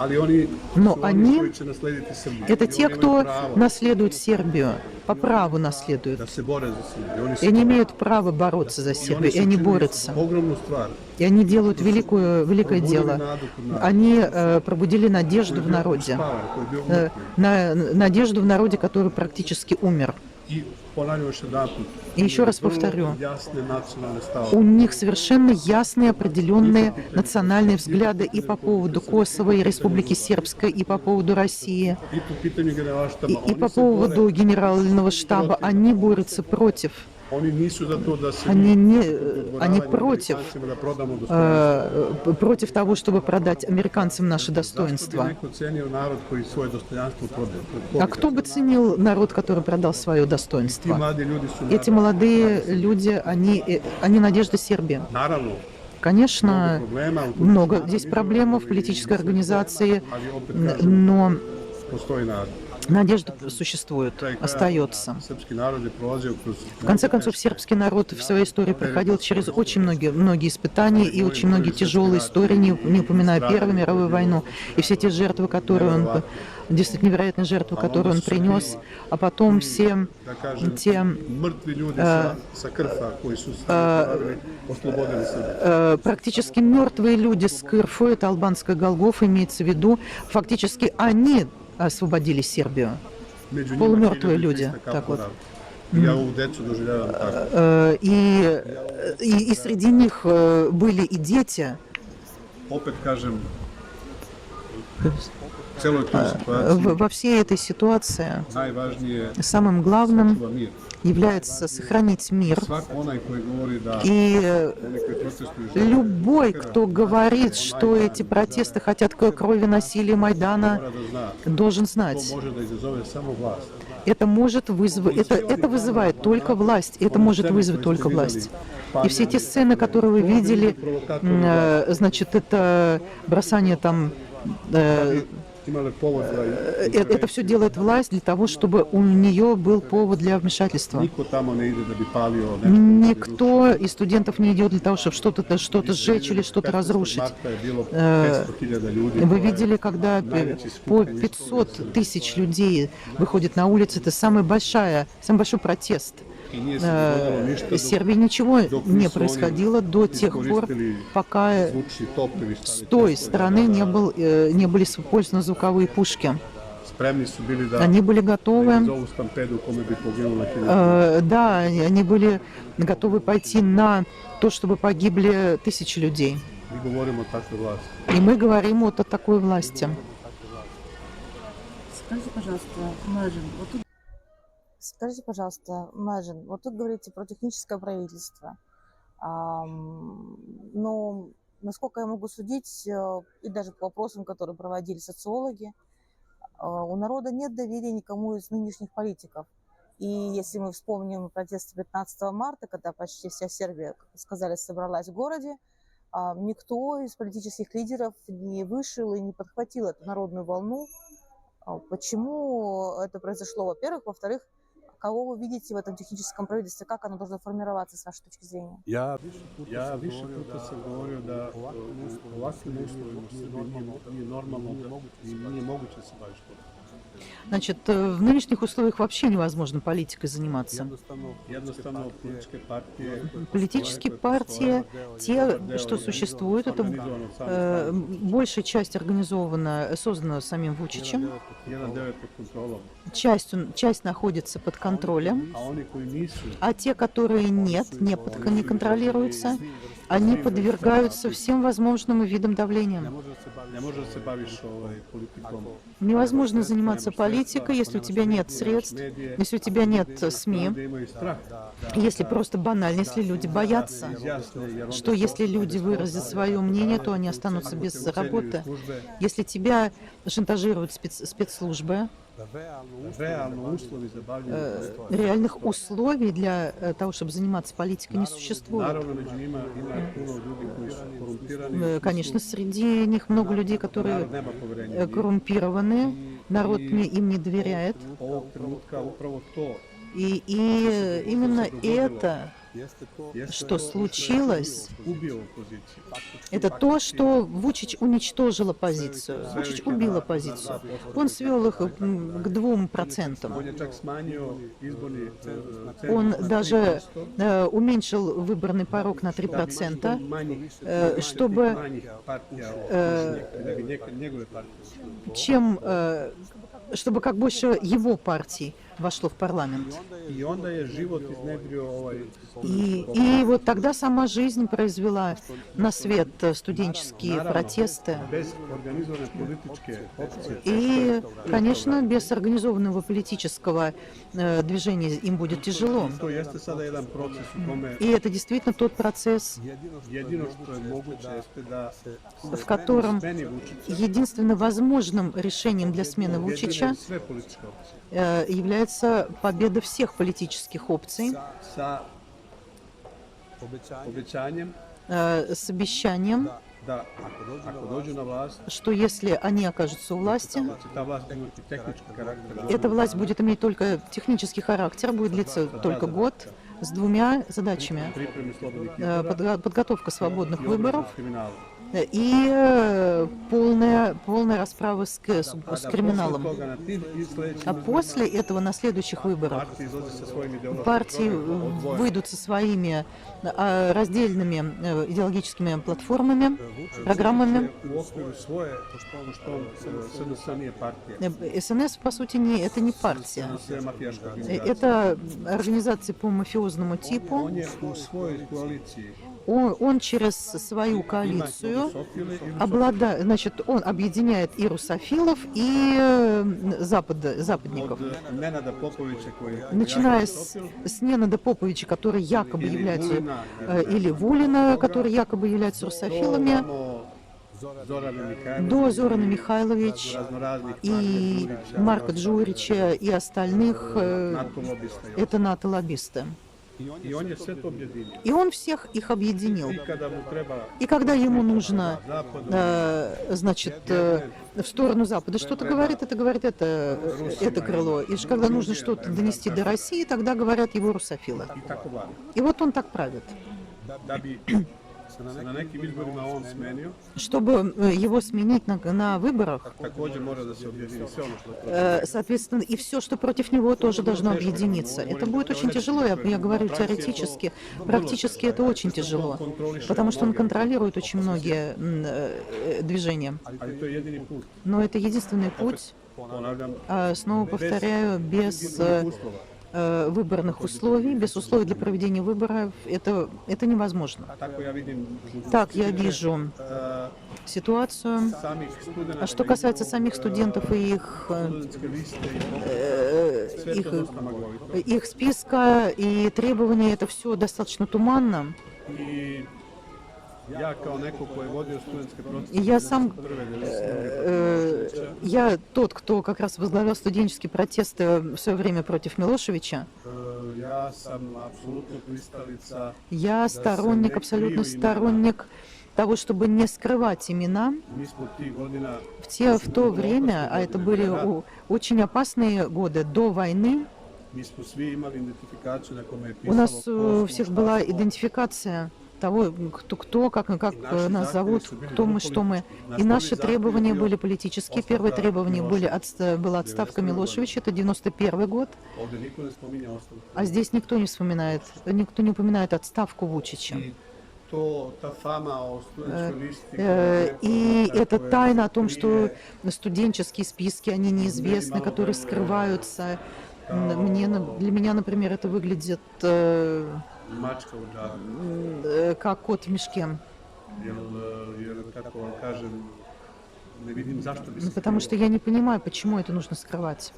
ali oni Но su oni они koji će naslediti Srbiju. Это I те, oni imaju кто pravo наследует Сербию, по праву наследуют. da se bore za Srbiju. Oni su И они имеют право бороться за I oni Сербию, su и они učinili борются. ogromnu stvar. И они делают великое Probudili дело. nadu kod naroda. Они пробудили надежду Koji в je bio народе. uspavan, koji je bio mrtvi. Надежду в народе, который практически умер. I ponavljam još jedanput, И еще раз vrlo повторю, jasne nacionalne stavove. у них совершенно ясные, определенные национальные взгляды и по поводу Косово, и Республики Сербской, и по поводу России, I po pitanju generalštaba, и oni по se bore, поводу генерального штаба. Они борются против. oni nisu za to da se Они, mi не, dodvoravamo они против. Amerikancima da prodamo dostojanstvo. Против того, чтобы продать американцам наше Zašto bi достоинство. neko cenio narod koji svoje dostojanstvo prodaje? А кто бы ценил народ, который продал свое Ti достоинство? mladi ljudi su Эти молодые люди, они надежда Сербии. naravno Конечно, problema, u много здесь проблем в политической организации, ali opet kažem, но postoji nada. надежда существует, Kraj kraja, остается. Srpski narod je prolazio kroz В конце концов, сербский народ в своей истории проходил через очень многие испытания и очень многие тяжелые истории, не упоминая Первую мировую войну, и все те жертвы, которые он, действительно невероятные жертвы, которые он принес, а потом все da kažem, те mrtvi ljudi sa Krfa koji su se oslobodili Srbiju. практически мертвые люди с КРФ, это албанская Голгофа, имеется в виду, фактически они освободили Сербию. Među njima Полумертвые 1300 люди, так вот. kaplara. Ja ovu decu doživljavam tako. И среди них были и дети. Opet kažem, u celoj toj situaciji Во всей этой ситуации najvažnije самым главным sačuva mir. является сохранить мир. Svak onaj koji govori da И oni koji protestuju žele любой, кто говорит, что эти протесты хотят крови, насилия Майдана, mora da zna должен to знать, može da izazove samo vlast. это вызывает только власть, это может вызвать только власть. И все те сцены, которые вы видели, значит, это бросание там, Imale povod da это все делает власть для того, чтобы у нее был повод для вмешательства. niko tamo ne ide da bi palio nešto. Никто из студентов не идет для того, чтобы что-то сжечь или что-то разрушить. Marta je bilo 500.000 ljudi. Вы видели, когда по 500 тысяч людей выходят на улицы, это самый большой протест. I nije se dogodilo ništa В Сербии ничего dok не nisu происходило oni до тех пор, iskoristili пока zvučni topovi, šta с već той jeste, стороны не были использованы звуковые пушки. spremni su bili da Они были готовы, izazovu stampedu u kome bi poginulo 1000. да, они были готовы пойти на то, чтобы погибли тысячи людей. Mi govorimo o takvoj vlasti. И мы говорим вот о такой власти. Скажите, пожалуйста, Мэджин, вот тут говорите про техническое правительство. Но, насколько я могу судить, и даже по вопросам, которые проводили социологи, у народа нет доверия никому из нынешних политиков. И если мы вспомним протесты 15 марта, когда почти вся Сербия, как вы сказали, собралась в городе, никто из политических лидеров не вышел и не подхватил эту народную волну. Почему это произошло, во-первых? Во-вторых, кого вы видите в этом техническом правительстве? Как оно должно формироваться с вашей точки зрения? Ja Ja više puta sam govorio da u ovakvim uslovima u Srbiji nije normalno i nije moguće se baviš politikom. Значит, в нынешних условиях вообще невозможно политикой заниматься. Jednostavno političke partije, Политические партии, те, что существуют, это большая часть создана самим Вучичем, jedan deo je pod kontrolom, часть находится под контролем, a oni koji nisu, а те, которые не контролируются, они подвергаются всем возможным видам давления. ne možeš da se baviš politikom. Невозможно заниматься политикой, если у тебя нет средств, если у тебя нет СМИ, Da imaju strah если просто банально, если люди боятся, izjasne, jer onda что если люди выразят свое мнение, то они останутся без работы. Если тебя шантажируют спецслужбы, realno uslovi za bavljanje politikom. реальных условий для того, чтобы заниматься политикой, не существует. Naravno, među njima ima puno ljudi koji su korumpirani, Конечно, среди них много людей, которые narod nema poverenja. коррумпированы, народ им не доверяет. Ovog trenutka upravo to И именно это, jeste что случилось, ubio opoziciju. это то, что Вучич уничтожил оппозицию. Вучич убил оппозицию. Он свел их к 2%. On je čak smanjio izborni cenzus Он na даже 3%, уменьшил выборный порог на 3%, manjih чтобы, manjih partija opozicije, da bi njegove partije. чтобы как больше его партий вошло в парламент. I onda je život iznedrio И вот тогда сама жизнь произвела на свет студенческие протесты. bez organizovane političke opcije. И, конечно, без организованного политического движения им будет тяжело. To jeste sada jedan proces u kome И это действительно тот процесс, jedino što je moguće jeste da в котором smeni Vučića единственно возможным решением для смены Вучича sve političke opcije. является победа всех политических опций Sa obećanjem с обещанием, da ako dođu na vlast, что если они окажутся у власти, da će ta vlast imati tehnički karakter. эта власть будет иметь только технический характер, будет длиться только год, с двумя задачами. Pripremi slobodnih izbora Подготовка свободных i obračun выборов s kriminalom. и полная расправа с криминалом. А после этого, на следующих выборах, партии выйдут со своими раздельными идеологическими платформами, программами. СНС, по сути, это не партия. Это организация по мафиозному типу. Он через свою коалицию он объединяет и русофилов, и западников. Начиная с Ненада Поповича, который якобы является, или Вулина, которые якобы являются русофилами, до Зорана Михайлович и Марка Джурича и остальных, это НАТО-лоббисты. И он всех их объединил. И когда ему нужно, значит, в сторону Запада что-то говорит это крыло. И когда нужно что-то донести до России, тогда говорят его русофилы. И вот он так правит. Чтобы его сменить на выборах, соответственно, и все, что против него, тоже должно объединиться. Это будет очень тяжело, я говорю теоретически. Практически это очень тяжело, потому что он контролирует очень многие движения. Но это единственный путь, снова повторяю, без выборных условий, без условий для проведения выборов, это невозможно. Так я вижу ситуацию. А что касается самих студентов и их списка и требований, это все достаточно туманно. Я тот, кто как раз возглавлял студенческие протесты в свое время против Милошевича. Я абсолютно сторонник того, чтобы не скрывать имена. В то время, а это были очень опасные годы до войны, у нас у всех была идентификация того, кто как нас зовут, кто мы, что мы. И наши требования были политические. Первое требование была отставка Милошевича, это 91 год. А здесь никто не упоминает отставку Вучича. И эта тайна о том, что студенческие списки, они неизвестны, которые скрываются. Для меня, например, это выглядит как кот в мешке. Потому что я не понимаю, почему это нужно скрывать.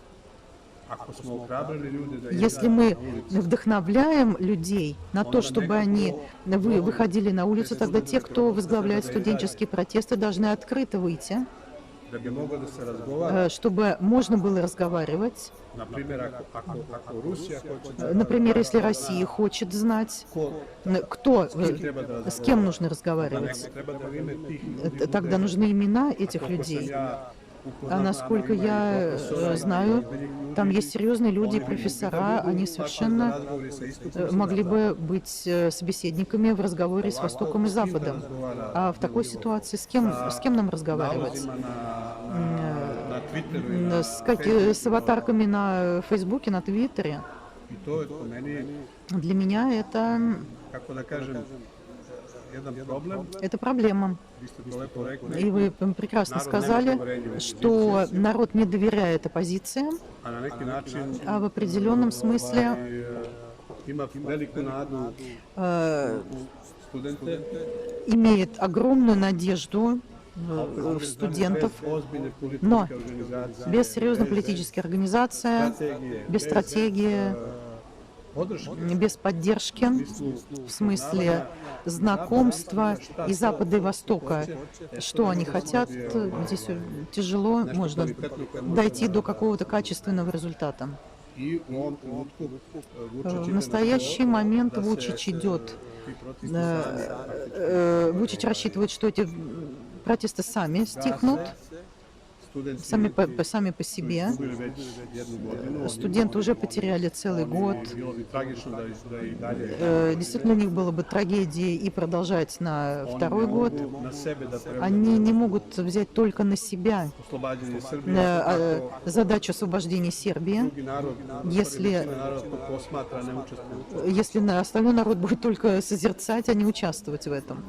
Если мы вдохновляем людей на то, чтобы они выходили на улицу, тогда те, кто возглавляет студенческие протесты, должны открыто выйти, чтобы можно было разговаривать. Например, если Россия хочет знать, с кем нужно разговаривать, тогда нужны имена этих людей. А насколько я знаю, там есть серьезные люди, профессора, они совершенно могли бы быть собеседниками в разговоре с Востоком и Западом. А в такой ситуации с кем нам разговаривать? С аватарками на Фейсбуке, на Твиттере? Для меня это проблема. И вы прекрасно сказали, что народ не доверяет оппозициям, а в определенном смысле имеет огромную надежду в студентов, но без серьезной политической организации, без стратегии, без поддержки, в смысле знакомства и Запада, и Востока. Что они хотят, здесь тяжело, можно дойти до какого-то качественного результата. В настоящий момент Вучич идет. Вучич рассчитывает, что эти протесты сами стихнут, сами по себе. Студенты уже потеряли целый год. Действительно, у них было бы трагедией и продолжать на второй год. Они не могут взять только на себя задачу освобождения Сербии, если остальной народ будет только созерцать, а не участвовать в этом.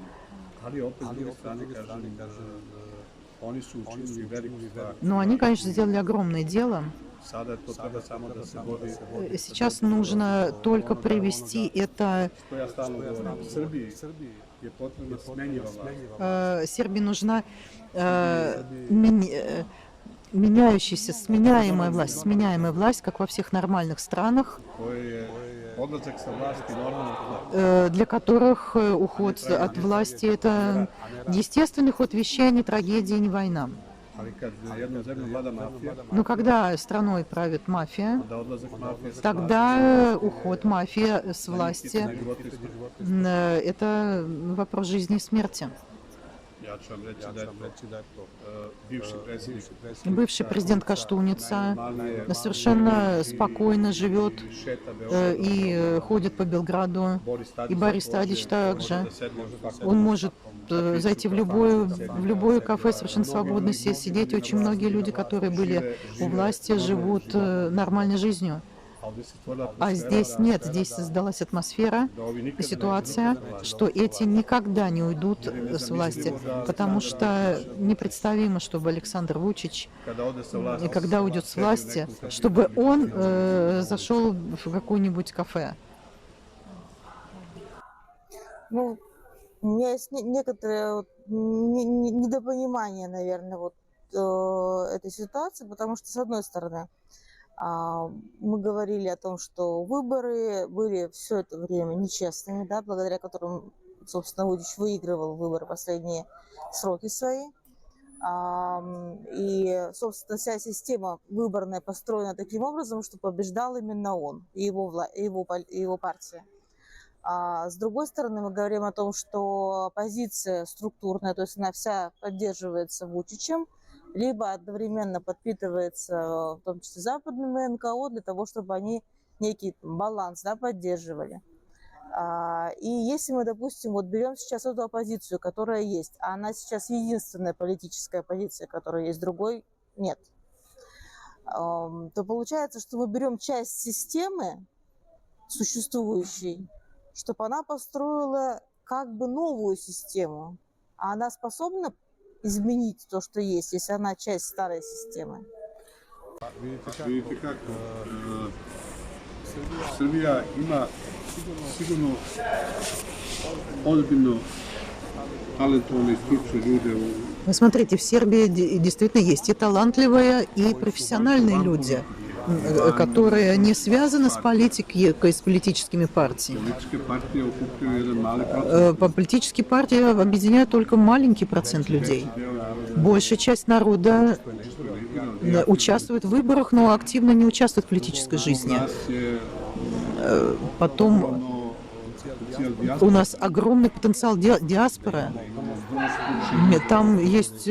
Но они, конечно, сделали огромное дело. Сейчас нужно только привести это... Сербии нужна меняющаяся, сменяемая власть, как во всех нормальных странах, для которых уход от власти – это естественный ход вещей, а не трагедия, не война. Но когда страной правит мафия, тогда уход мафии с власти – это вопрос жизни и смерти. Бывший президент Каштуница совершенно спокойно живет и ходит по Белграду. И Борис Тадич также. Он может зайти в любое кафе совершенно свободно, сидеть. Очень многие люди, которые были у власти, живут нормальной жизнью. А здесь нет, здесь создалась атмосфера, ситуация, что эти никогда не уйдут с власти, потому что непредставимо, чтобы Александр Вучич, когда уйдет с власти, чтобы он зашел в какое-нибудь кафе. Ну, у меня есть некоторое недопонимание, наверное, этой ситуации, потому что, с одной стороны, мы говорили о том, что выборы были все это время нечестными, да, благодаря которым, собственно, Вучич выигрывал выборы последние сроки свои. И, собственно, вся система выборная построена таким образом, что побеждал именно он и его партия. С другой стороны, мы говорим о том, что оппозиция структурная, то есть она вся поддерживается Вучичем, либо одновременно подпитывается, в том числе западными НКО, для того, чтобы они некий баланс, да, поддерживали. И если мы, допустим, берем сейчас эту оппозицию, которая есть, а она сейчас единственная политическая оппозиция, которая есть, другой нет, то получается, что мы берем часть системы существующей, чтобы она построила как бы новую систему. А она способна изменить то, что есть, если она часть старой системы? Vidite kako Srbija ima sigurno ozbiljno talentovane i stručne ljude. Смотрите, в Сербии действительно есть и талантливые, и профессиональные люди, которые не связаны с политикой, с политическими партиями. Политические партии объединяют только маленький процент людей. Большая часть народа участвует в выборах, но активно не участвует в политической жизни. Потом у нас огромный потенциал диаспоры. Там есть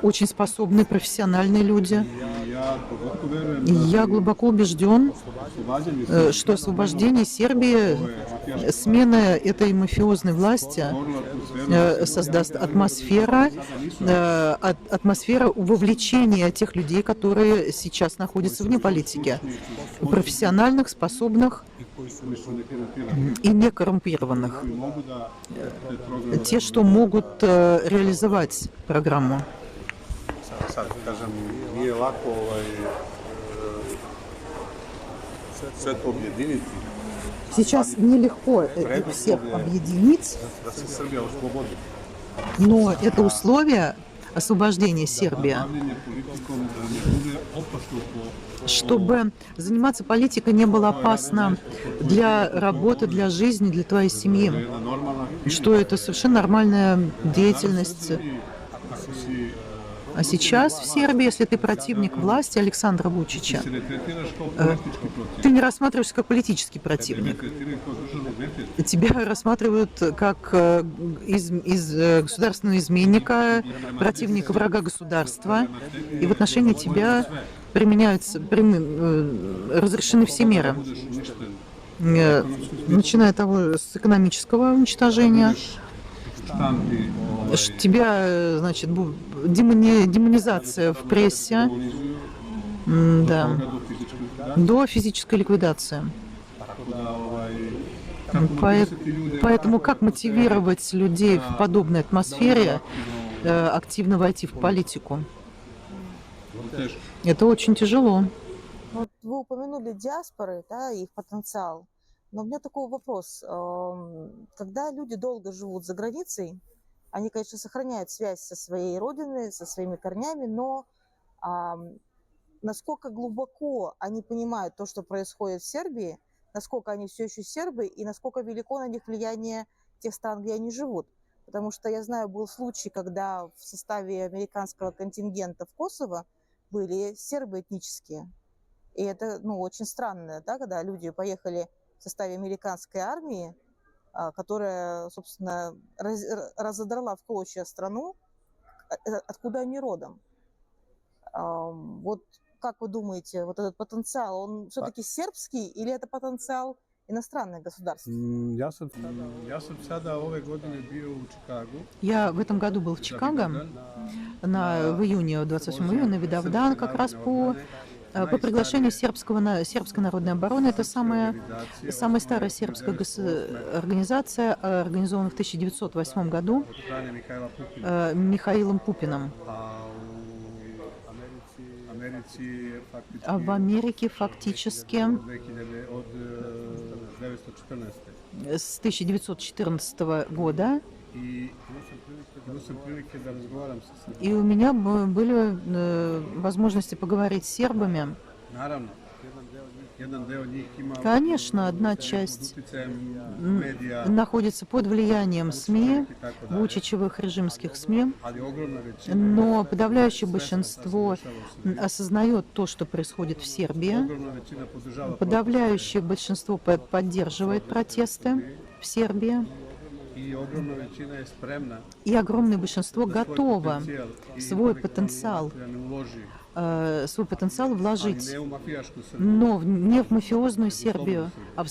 очень способные профессиональные люди. И я глубоко убежден, что освобождение Сербии, смена этой мафиозной власти создаст атмосферу вовлечения тех людей, которые сейчас находятся вне политики, профессиональных, способных и некоррумпированных, те, что могут реализовать программу. Kažem, nije lako sve to objediniti. Сейчас нелегко всех объединить, но это условие освобождения Сербии, чтобы заниматься политикой не было опасно для работы, для жизни, для твоей семьи, что это совершенно нормальная деятельность. А сейчас в Сербии, если ты противник власти Александра Вучича, Ти се не третираш kao politički protiv. ты не рассматриваешься как политический Tebe противник. tretiraju kao državnog neprijatelja. Тебя рассматривают как государственного изменника, противника врага государства, и в отношении тебя разрешены все меры, Budeš uništen. начиная от того с экономического уничтожения. Štampi Тебя, значит, демонизация в прессе, да, do fizičke likvidacije. до физической ликвидации. Tako da, kako motivisati ljude Поэтому как мотивировать людей в подобной атмосфере активно войти в политику? vrlo teško. Это очень тяжело. Вот вы упомянули диаспоры, да, и их потенциал. Но у меня такой вопрос. Когда люди долго живут за границей, они, конечно, сохраняют связь со своей родиной, со своими корнями, но насколько глубоко они понимают то, что происходит в Сербии, насколько они все еще сербы и насколько велико на них влияние тех стран, где они живут. Потому что я знаю, был случай, когда в составе американского контингента в Косово были сербы этнические. И это, очень странно, да, когда люди поехали в составе американской армии, которая, собственно, разодрала в клочья страну, откуда они родом. Вот как вы думаете, вот этот потенциал, он все-таки сербский или это потенциал иностранных государств? Ja sam sada ove godine bio u Čikagu. Я в этом году был в Чикаго, в июне, 28 июня, на Видавдан, как раз по приглашению Сербской народной обороны. Это самая старая сербская организация, организована в 1908 году Od strane Mihajla Pupina. Михаилом Пупиным. A u Americi je faktički А в Америке фактически od 1914. с 1914 года. I imao sam prilike da razgovaram sa Srbima. И у меня были возможности поговорить с сербами. Naravno, jedan deo njih ima Конечно, одна pod часть uticajem medija, находится под влиянием СМИ, i tako dalje. Вучичевых режимских СМИ, Ali ogromna većina, но подавляющее svesna большинство šta se dešava u Srbiji. осознает то, что происходит в Сербии. Ogromna većina podržava Подавляющее большинство поддерживает протесты в Сербии. i ogromna većina je spremna И огромное большинство da готово свой потенциал, svoj potencijal uloži, ali вложить, ne u mafijašku Srbiju. но не в мафиозную Сербию, а в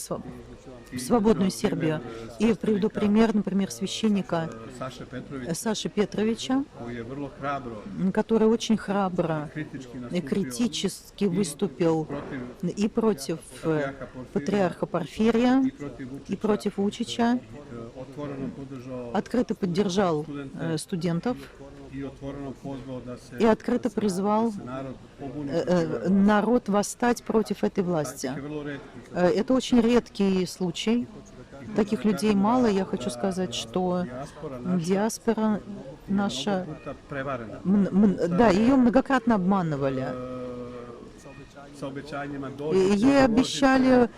свободную Сербию. И приведу пример, например, священника Saše Petrović, Саши Петровича, koji je vrlo hrabro который очень храбро kritički и nastupio критически выступил protiv и против patrijarha Porfirija патриарха Порфирия, i protiv и Vučića, против Вучича, otvoreno podržao открыто поддержал студентов i otvoreno pozvao da se и открыто призвал narod pobuni protiv ove народ восстать против этой vlasti. власти. Je vrlo retki. Это очень редкий случай. Таких людей мало. Я хочу сказать, что диаспора наша, Puta prevarena. да, ее многократно обманывали. Sa obećanjima И dođite, ей обещали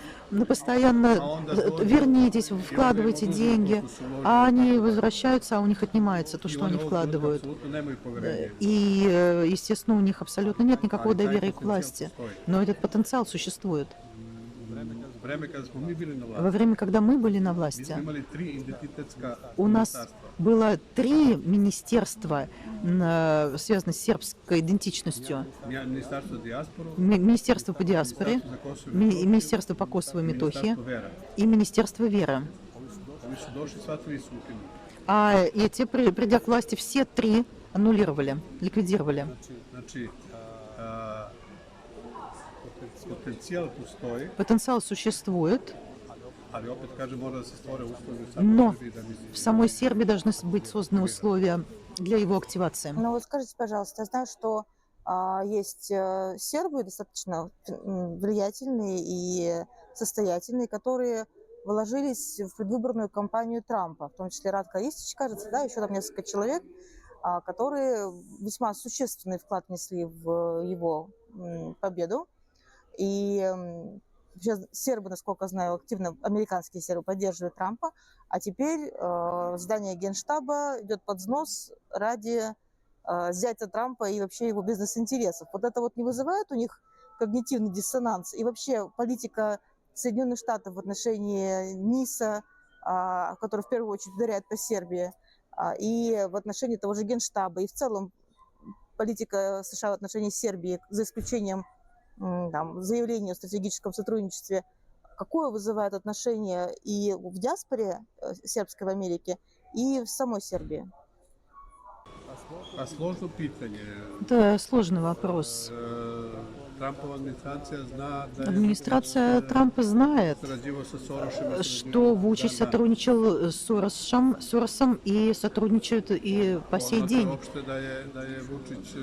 постоянно, вернитесь, вкладывайте деньги, а они возвращаются, а у них отнимается то, что они вкладывают. apsolutno nemaju poverenje. И, естественно, у них абсолютно нет никакого доверия к власти. Но этот потенциал существует. Vreme kada smo mi bili na vlasti, Во время, когда мы были на mi власти, smo imali 3 identitetska у нас ministarstva. было 3 министерства, связанных с сербской идентичностью. Ministarstvo za dijasporu, Министерство по диаспоре, Ministarstvo za Kosovo i Metohiju, Министерство по Косово и Метохии Ministarstvo vera. и Министерство веры. Oni su došli, sva 3 su ukinuti. А эти, придя к власти, все 3 аннулировали, ликвидировали. Znači, potencijal postoji, Потенциал существует, ali opet kažem mora da se stvore uslovi u Но samoj Srbiji da bi se в самой Сербии должны быть созданы условия для его активации. Ну вот скажите, пожалуйста, я знаю, что есть сербы достаточно влиятельные и состоятельные, которые вложились в предвыборную кампанию Трампа, в том числе Радко Истич, кажется, да, еще там несколько человек, которые весьма существенный вклад внесли в его победу. И сейчас сербы, насколько знаю, активно, американские сербы поддерживают Трампа, а теперь здание Генштаба идет под снос ради зятя Трампа и вообще его бизнес-интересов. Вот это вот не вызывает у них когнитивный диссонанс? И вообще политика Соединенных Штатов в отношении НИСа, который в первую очередь ударяет по Сербии, и в отношении того же Генштаба, и в целом политика США в отношении Сербии, за исключением там, заявления о стратегическом сотрудничестве, какое вызывает отношение и в диаспоре сербской в Америке, и в самой Сербии? A složno pitanje. Это сложный вопрос. Trumpova administracija zna da je Администрация Трампа знает, sarađivao sa Sorošem. что Вучич сотрудничал с Соросом и сотрудничают и по сей день. Uopšte da je Vučić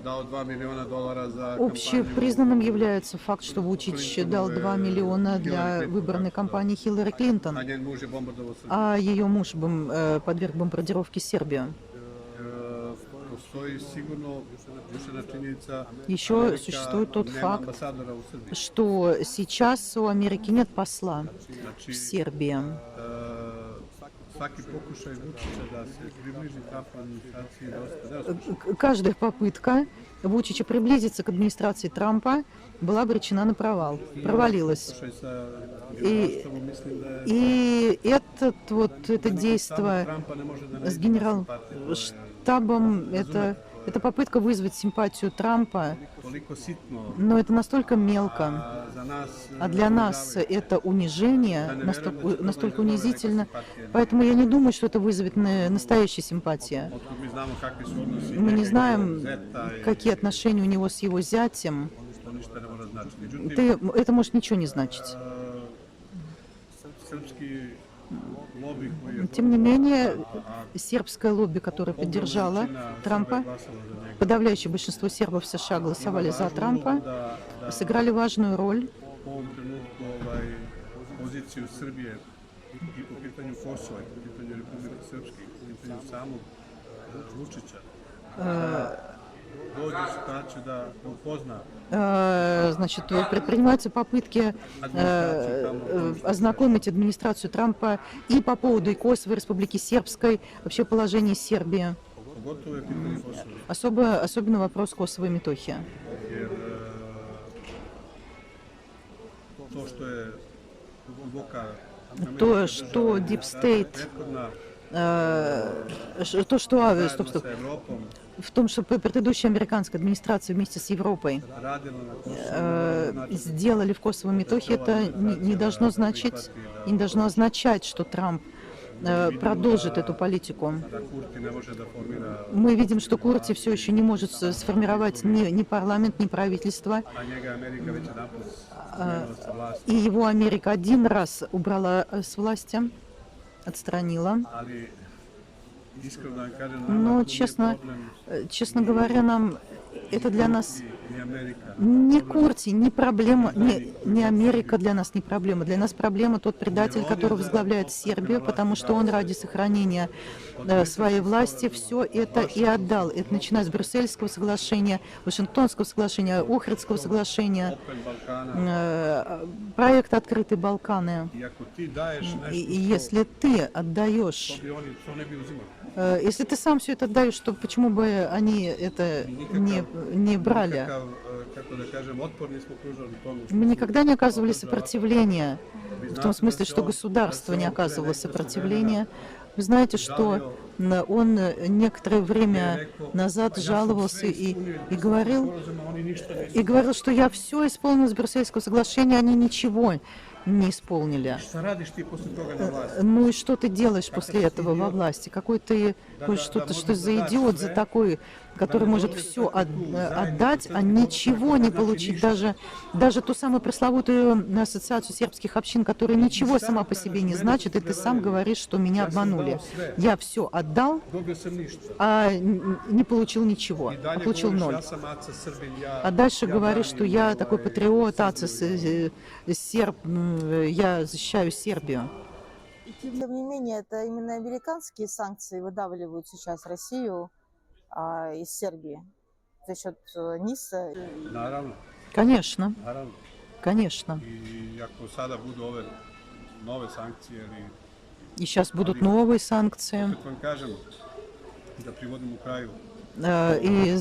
dao $2 miliona za Общепризнанным является факт, что Вучич дал 2 миллиона для выборной кампании Хиллари Клинтон, a njen muž je bombardovao Srbiju. а ее муж подверг бомбардировке Сербию. Postoji sigurno još jedna činjenica. Еще существует тот nema факт, ambasadora u Srbiji. что сейчас у Америки нет посла в Znači, Сербии. svaki pokušaj Vučića da se približi Trumpovoj administraciji dosta neuspešan. Каждая попытка Вучича приблизиться к администрации Трампа была обречена на провал, провалилась. Pokušaj sa И, generalštabom mislim da je и это действие Trumpa ne može da с ne генерал-штабом, это попытка вызвать симпатию Трампа, toliko sitno, но это настолько мелко. za nas А для нас это унижение настолько унизительно, поэтому я не думаю, что это вызовет настоящие симпатии. otkud mi znamo kakvi su odnosi Мы не njega i знаем, njegovog zeta i какие отношения у него с его зятем. što ništa ne mora značiti. Međutim, Это может ничего не значить. srpski lobby koji je Тем не менее, сербское лобби, которое поддержало Трампа, glasalo za njega, подавляющее большинство сербов в США голосовали за Трампа, da сыграли важную роль u ovom trenutku poziciju Srbije i po pitanju Kosova, i po pitanju Republike Srpske, i po pitanju samog Vučića, dođe u situaciju da upozna значит, предпринимаются попытки ознакомить администрацию Трампа и по поводу и Косово, и Республики Сербской, вообще положение Сербии. pogotovo je pitanje Kosova. Особенно вопрос Косово и Метохия. Jer to što je duboka То, что Deep State, prethodna то, что, zajedno sa Evropom в том, что предыдущая американская администрация вместе с Европой radila na Kosovu, сделали в Косово и Метохии, это не должно значить, не должно означать, что Трамп продолжит эту политику. da Kurti ne može da formira, Мы видим, что Курти все еще не может сформировать ни парламент, ни правительство, a njega Amerika već jedanput smenila sa vlasti. и его Америка один раз убрала с власти, отстранила. Ali iskreno da vam kažem, Но, nama tu nije problem честно говоря, нам это для нас ni Amerika. не Курти, не проблема, не Америка для нас не проблема. Для нас проблема тот предатель, который возглавляет Сербию, потому что он ради сохранения своей власти все это и отдал. Это начиная с Брюссельского соглашения, Вашингтонского соглашения, Охридского соглашения, Open Balkana. проект «Открытые Балканы». I ako ti daješ И nešto если ты отдаешь, što bi oni to ne bi uzimali. если ты сам все это отдаешь, то почему бы они это не брали? Nikakav, kako da kažem, otpor nismo pružali tomu. što Мы su- никогда не оказывали сопротивления, в том смысле, что государство не оказывало сопротивления. Вы знаете, что он некоторое время назад жаловался и говорил, Sporazuma, oni ništa nisu. что я все исполнил из Брюссельского соглашения, они ничего не исполнили. Šta radiš ti posle toga na vlasti? Ну и что ты делаешь после этого во власти? Какой ты, что за идиот, за такой, который может все отдать, а ничего не получить, даже ту самую пресловутую ассоциацию сербских общин, которая ничего сама по себе не значит, и ты сам говоришь, что меня обманули. Я все отдал, Dobio sam ništa. а не получил ничего, I а dalje получил govoriš, ноль. ja sam Aca Srbin, А дальше говоришь, что я такой патриот, серб, я защищаю Сербию. Тем не менее, это именно американские санкции выдавливают сейчас Россию из Сербии за счет НИСа. Naravno, Конечно, naravno. конечно. I ako sada budu ove nove sankcije ili И сейчас будут новые санкции. opet vam kažem da privodim u kraju И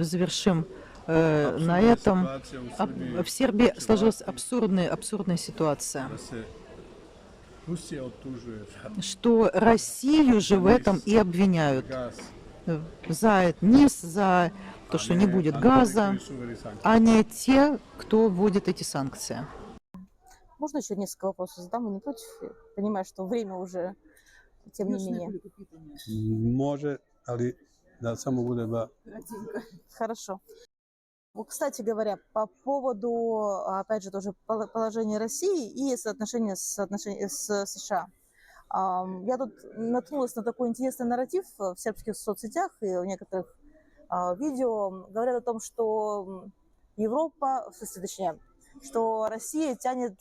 завершим на этом. Situacija u Srbiji В Сербии сложилась абсурдная ситуация, da se Rusija optužuje za что Россию же в этом и обвиняют. gas, За низ, за то, что не будет газа, koji su uveli sankcije. а не те, кто вводит эти санкции. Можно еще несколько вопросов задам? Вы не против? Я понимаю, что время уже, тем не Još менее. nekoliko pitanja. Može, ali da samo bude Кратенько. Хорошо. Вот, кстати говоря, по поводу, опять же, тоже положения России и соотношения с США. Я тут наткнулась на такой интересный нарратив в сербских соцсетях и в некоторых видео. Говорят о том, что Европа, в смысле, точнее, что Россия тянет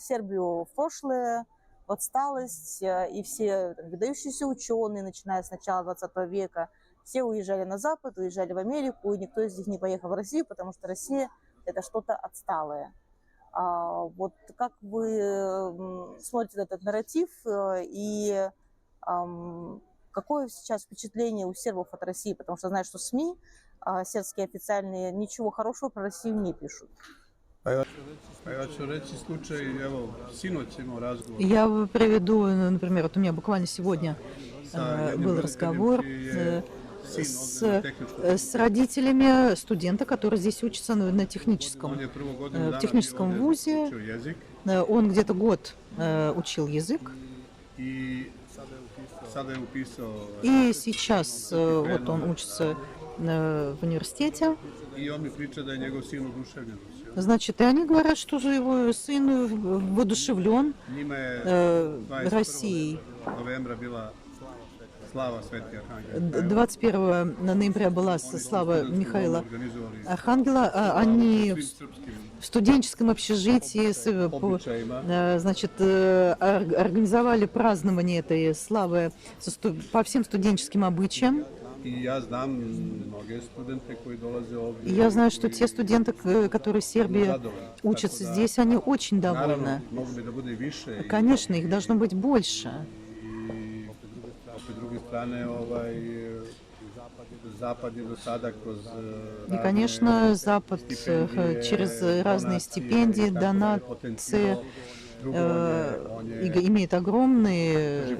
Сербию в прошлое, в отсталость, и все выдающиеся ученые, начиная с начала 20 века, все уезжали на Запад, уезжали в Америку, и никто из них не поехал в Россию, потому что Россия – это что-то отсталое. Вот как вы смотрите на этот нарратив, и какое сейчас впечатление у сербов от России? Потому что знаю, что СМИ сербские официальные ничего хорошего про Россию не пишут. Pa ja ću reći slučaj, evo, sinoć imao razgovor Я приведу, например, вот у меня буквально сегодня sa jednim был roditeljem разговор čiji je sin с, ovdje na tehničkom с родителями студента, который здесь учится на техническом, On je prvo godinu в dana техническом bio ovdje вузе. učio jezik Он где-то год учил язык, i sada je upisao и сейчас вот он учится в университете. i on mi priča da je njegov sin oduševljen. Значит, и они говорят, что же его сын воодушевлен Njima je Россией. 21. novembra bila slava Sveti Arhangel. 21 ноября была слава Михаила Organizovali Архангела. Они svim srpskim в студенческом общежитии običajima. значит, организовали празднование этой славы по всем студенческим обычаям. I ja znam mnoge studente koji dolaze ovdje. И я знаю, что те студенты, которые в Сербии учатся здесь, они очень довольны. Naravno, mogu bi da bude i više. I Конечно, их должно быть больше. opet s druge strane, Zapad je do sada kroz И, конечно, Запад через разные стипендии, донации имеет огромную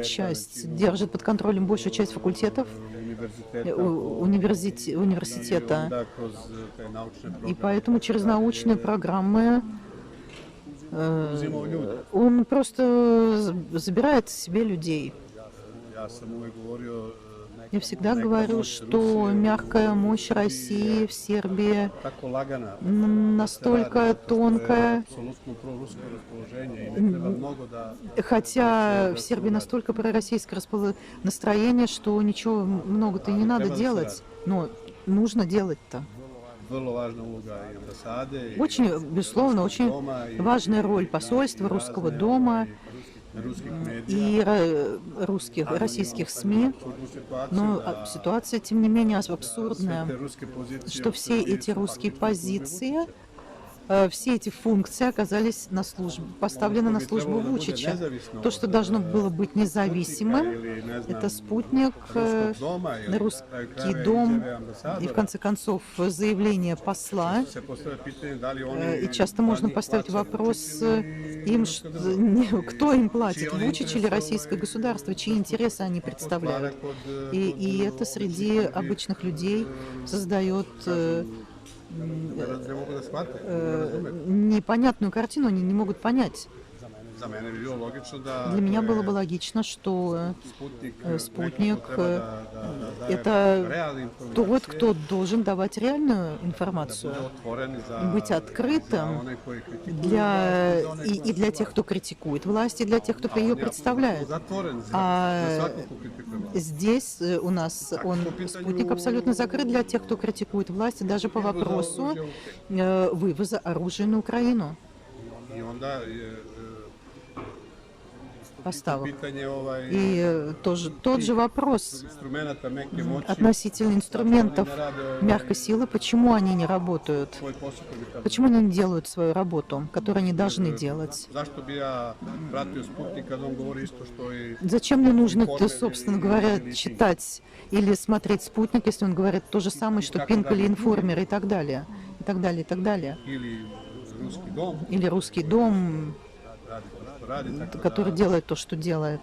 часть, держит под контролем большую часть факультетов университета. И поэтому через научные программы он просто забирает себе людей. Я всегда говорю, что мягкая мощь России в Сербии настолько тонкая, хотя в Сербии настолько пророссийское настроение, что ничего много-то и не надо делать, но нужно делать-то. Очень, безусловно, очень важная роль посольства, Русского дома и российских СМИ, но ситуация, тем не менее, абсурдная, что все эти русские позиции, все эти функции оказались поставлены на службу Вучича. То, что должно было быть независимым, это спутник, Русский дом и, в конце концов, заявление посла. И часто можно поставить вопрос им, кто им платит, Вучич или российское государство, чьи интересы они представляют. И это среди обычных людей создает непонятную картину, они не могут понять. Для меня было бы логично, что спутник – это тот, кто должен давать реальную информацию, быть открытым и для тех, кто критикует власть, и для тех, кто ее представляет. А здесь у нас спутник абсолютно закрыт для тех, кто критикует власть, даже по вопросу вывоза оружия на Украину. поставок. Pitanje И тоже тот же вопрос instrumenta meke moći, относительно инструментов ne rade мягкой силы, почему они не работают, svoj posao koji bi trebali. почему они не делают свою работу, которую они должны делать. Zašto bi ja pratio Sputnik kad on govori isto što i Зачем мне нужно, собственно говоря, читать или смотреть «Спутник», если он говорит то же самое, что «Пинк» или «Информер» и так далее, и так далее, и так далее. ili Ruski dom Или «Русский дом», radi to što radi, tako который делает то, что делает.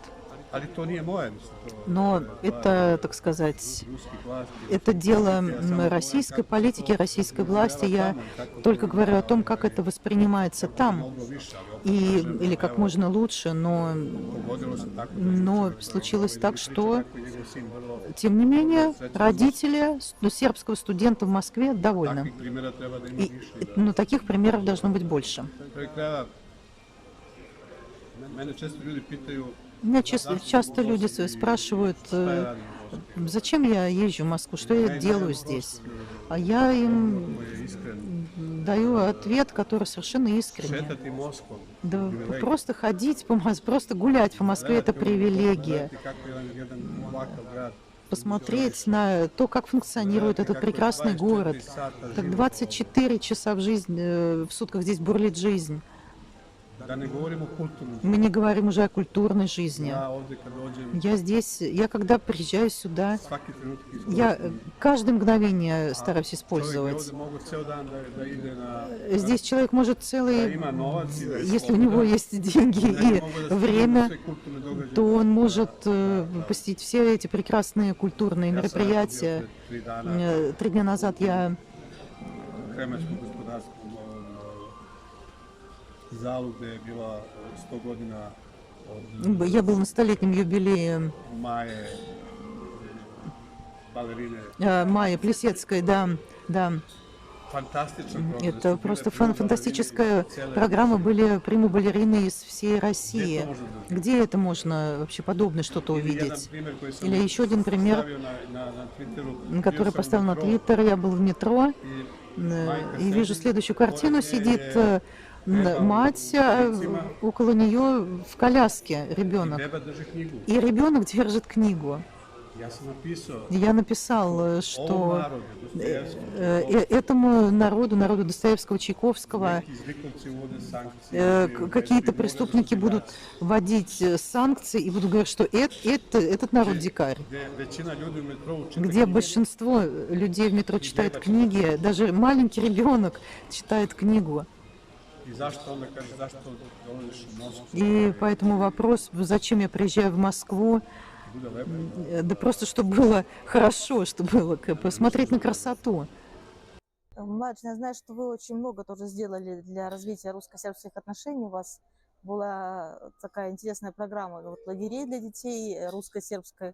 ali to nije moje, mislim, to Но это, так сказать, ruskih vlasti. это дело российской политики, российской власти. Я только говорю о том, как это воспринимается там, Mnogo više, ali opet или как можно лучше, pogodilo se tako но случилось так, что, kako je njegov sin vrlo тем не менее, родители сербского студента в Москве довольны. takvih primjera treba da ima И, više. но таких примеров должно быть больше. Na kraju krajeva, mene često ljudi pitaju Меня часто люди спрашивают, šta ja radim u Moskvi. зачем я езжу в Москву, что я делаю здесь. А я им Koji je iskren. даю ответ, который совершенно искренний. Šetati Moskvom, Да просто ходить по Москве, просто гулять по Москве – это привилегия. gledati kako jedan ovakav grad Посмотреть на то, как функционирует этот прекрасный город, как 24 часа в сутках здесь бурлит жизнь. Da ne govorimo o kulturnom. Мы не говорим уже о культурной жизни. Ja ovdje kad dođem, Я здесь, я когда приезжаю сюда, svaki trenutak я iskoristim. каждое мгновение стараюсь Čovjek bi использовать. ovdje mogao ceo dan da ide na... Здесь человек может da целый, ima novac i da je если у него slobodan, есть деньги da и mogu da stigne время, sve kulturne događaje. то он может посетить все эти прекрасные культурные Ja sam мероприятия. bio pre 3 dana 3 дня назад я u Kremačkom gospodarskom zalu gde je bila 100 godina od Я был на столетнем юбилее Maje balerine. Майи Плесецкой, да, да. Fantastičan program. Это просто фантастическая программа, были примы-балерины из всей России. Где это можно вообще подобное что-то увидеть? Или еще один пример, который поставил на Твиттер. Я был в метро и вижу следующую картину. Сидит мать, около нее в коляске ребенок. И ребенок держит книгу. Я написал, что этому народу Достоевского, Чайковского, какие-то преступники будут вводить санкции и будут говорить, что этот народ дикарь. Где большинство людей в метро читает книги, даже маленький ребенок читает книгу. И поэтому вопрос, зачем я приезжаю в Москву, да просто чтобы было хорошо, чтобы было посмотреть на красоту. Младший, я знаю, что вы очень много тоже сделали для развития русско-сербских отношений. У вас была такая интересная программа лагерей для детей русско-сербской,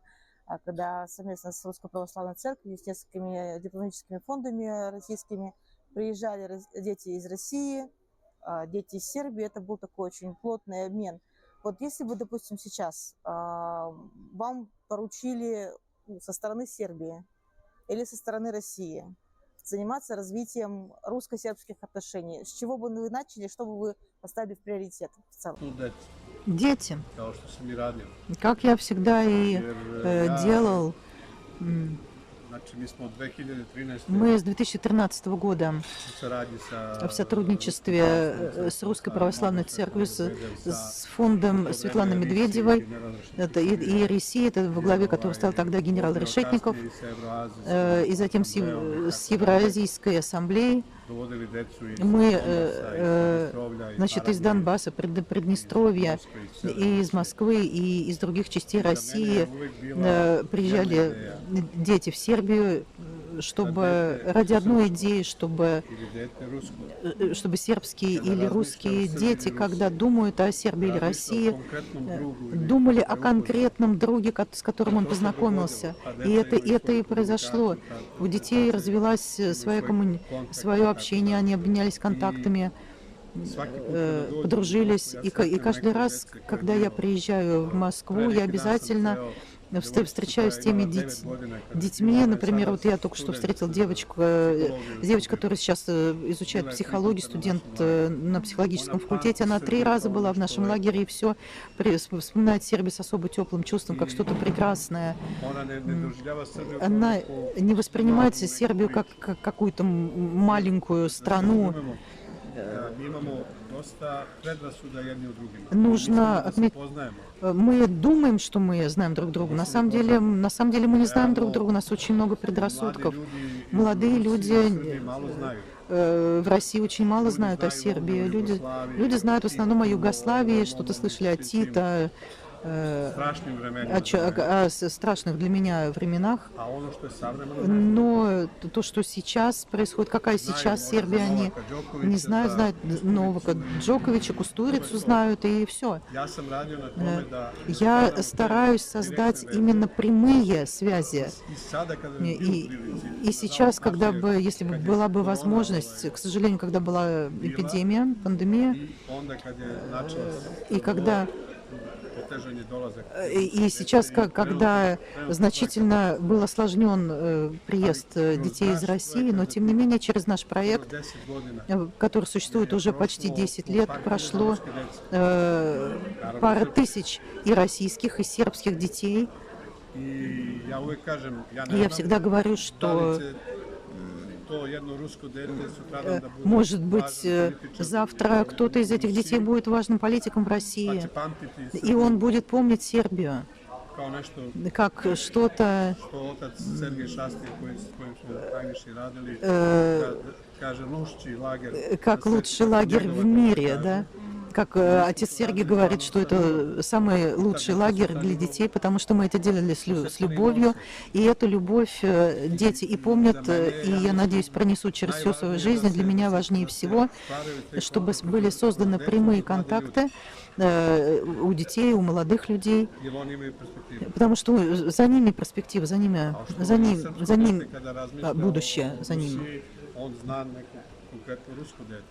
когда совместно с Русской Православной Церковью, с несколькими дипломатическими фондами российскими приезжали дети из России, дети из Сербии. Это был такой очень плотный обмен. Вот если бы, допустим, сейчас вам поручили со стороны Сербии или со стороны России заниматься развитием русско-сербских отношений, с чего бы вы начали, что бы вы поставили в приоритет в целом? Дети, как я всегда и делал. Мы с 2013 года в сотрудничестве с Русской Православной Церковью, с фондом Светланы Медведевой, это и Россия, это во главе которого стал тогда генерал Решетников, и затем с Евразийской ассамблеей. Мы, значит, из Донбасса, Приднестровья, и из Москвы, и из других частей России приезжали дети в Сербию, чтобы ради одной идеи, чтобы сербские или русские дети, когда думают о Сербии или России, думали о конкретном друге, с которым он познакомился. И это и произошло. У детей развилась свое общение, они обменялись контактами, подружились. И каждый раз, когда я приезжаю в Москву, я обязательно встречаюсь с теми детьми, например, вот я только что встретил девочку, которая сейчас изучает психологию, студент на психологическом факультете, она 3 раза была в нашем лагере и все вспоминает Сербию с особо теплым чувством, как что-то прекрасное. Она не воспринимает Сербию как какую-то маленькую страну. Нужно отметить, мы думаем, что мы знаем друг друга. На самом деле мы не знаем друг друга. У нас очень много предрассудков. Молодые люди в России очень мало знают о Сербии. Люди знают в основном о Югославии, что-то слышали о Тито, о страшных для меня временах. Но то, что сейчас происходит, какая сейчас Сербия, они не знают. Знают Новака Джоковича, Кустурицу знают, и все. Я стараюсь создать именно прямые связи. И сейчас, если бы была бы возможность, к сожалению, когда была эпидемия, пандемия, и сейчас, когда значительно был осложнен приезд детей из России, но тем не менее через наш проект, который существует уже почти 10 лет, прошло пара тысяч и российских, и сербских детей. И я всегда говорю, что может быть, завтра кто-то из этих детей будет важным политиком в России, и он будет помнить Сербию как что-то, как лучший лагерь в мире, да? Как отец Сергий говорит, что это самый лучший лагерь для детей, потому что мы это делали с любовью, и эту любовь дети и помнят, и, я надеюсь, пронесут через всю свою жизнь. Для меня важнее всего, чтобы были созданы прямые контакты у детей, у молодых людей, потому что за ними перспектива, за ними будущее, за ними.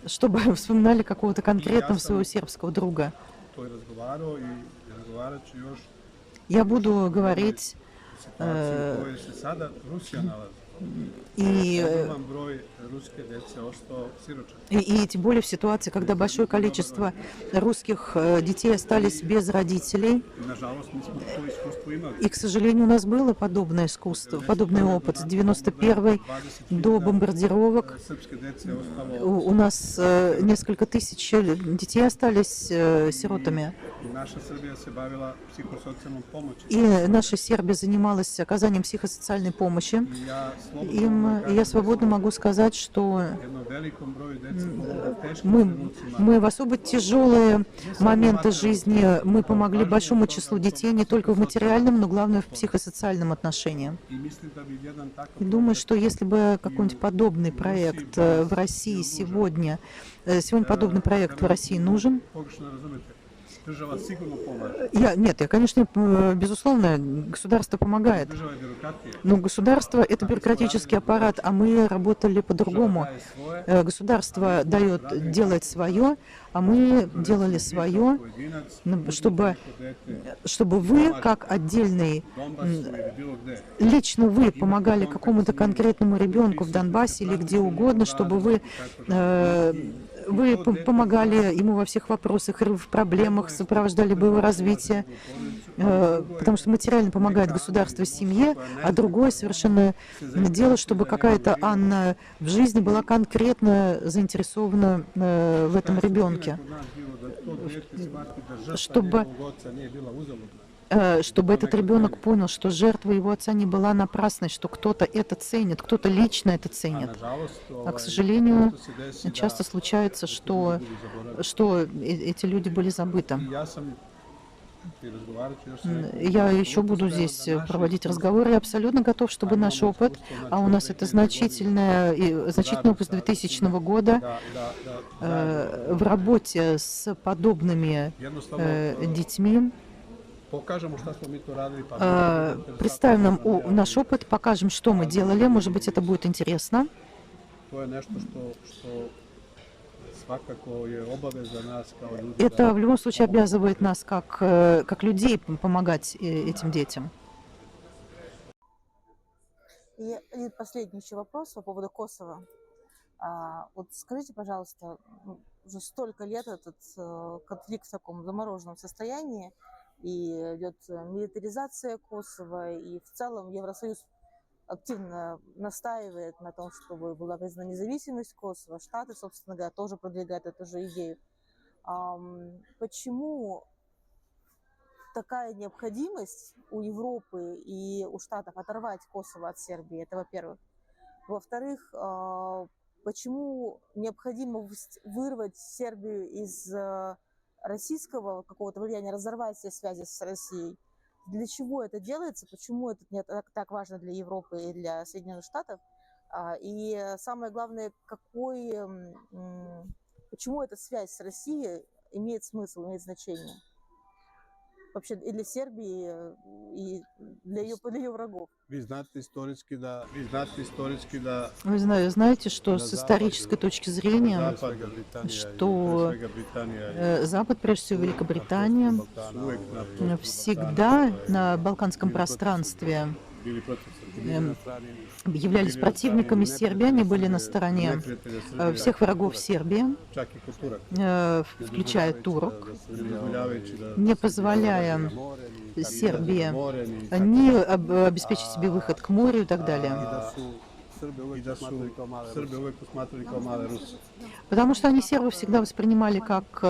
Чтобы вспоминали какого-то конкретного своего сербского друга. Я буду говорить и тем более в ситуации, когда большое количество русских детей остались без родителей. И, к сожалению, у нас было подобное искусство, подобный опыт. С 91-й до бомбардировок у нас несколько тысяч детей остались сиротами. И наша Сербия занималась оказанием психосоциальной помощи. И я свободно могу сказать, что мы в особо тяжелые моменты жизни, мы помогли большому числу детей не только в материальном, но главное в психосоциальном отношении. И думаю, что если бы какой-нибудь подобный проект в России сегодня подобный проект в России нужен. Нет, конечно, безусловно, государство помогает. Но государство — это бюрократический аппарат, а мы работали по-другому. Государство делает свое, а мы делали свое, чтобы вы, как отдельный, лично вы помогали какому-то конкретному ребенку в Донбассе или где угодно, чтобы вы помогали ему во всех вопросах, в проблемах, сопровождали бы его развитие, потому что материально помогает государство семье, а другое совершенно дело, чтобы какая-то Анна в жизни была конкретно заинтересована в этом ребенке, чтобы этот ребенок понял, что жертва его отца не была напрасной, что кто-то это ценит, кто-то лично это ценит. А, к сожалению, часто случается, что эти люди были забыты. Я еще буду здесь проводить разговоры. Я абсолютно готов, чтобы наш опыт, а у нас это значительный опыт с 2000 года в работе с подобными детьми, представим нам наш опыт, покажем, что мы делали. Может быть, это будет интересно. Это в любом случае обязывает нас, как людей, помогать этим детям. И последний еще вопрос по поводу Косово. Вот скажите, пожалуйста, уже столько лет этот конфликт в таком замороженном состоянии, и идет милитаризация Косово, и в целом Евросоюз активно настаивает на том, чтобы была признана независимость Косово. Штаты, собственно говоря, тоже продвигают эту же идею. Почему такая необходимость у Европы и у Штатов оторвать Косово от Сербии? Это во-первых. Во-вторых, почему необходимо вырвать Сербию из российского какого-то влияния, разорвать все связи с Россией? Для чего это делается? Почему это не так важно для Европы и для Соединенных Штатов? И самое главное, почему эта связь с Россией имеет смысл, имеет значение? Вообще и для Сербии, и для ее врагов. Vi znate istorijski da Вы знаете, что с исторической точки зрения, Zapad, Britanija что i pre svega Britanija Запад, prежде всего Великобритания, uvek na всегда на балканском пространстве bili protiv Srbije. являлись противниками Сербии, они были на стороне всех врагов Сербии, Čak i kod Turaka. включая турок, Dozvoljavajući da не позволяя Сербии не обеспечить себе выход к морю и так далее. i da su Srbe uvek posmatrali kao male Ruse. Потому что они сербов всегда воспринимали как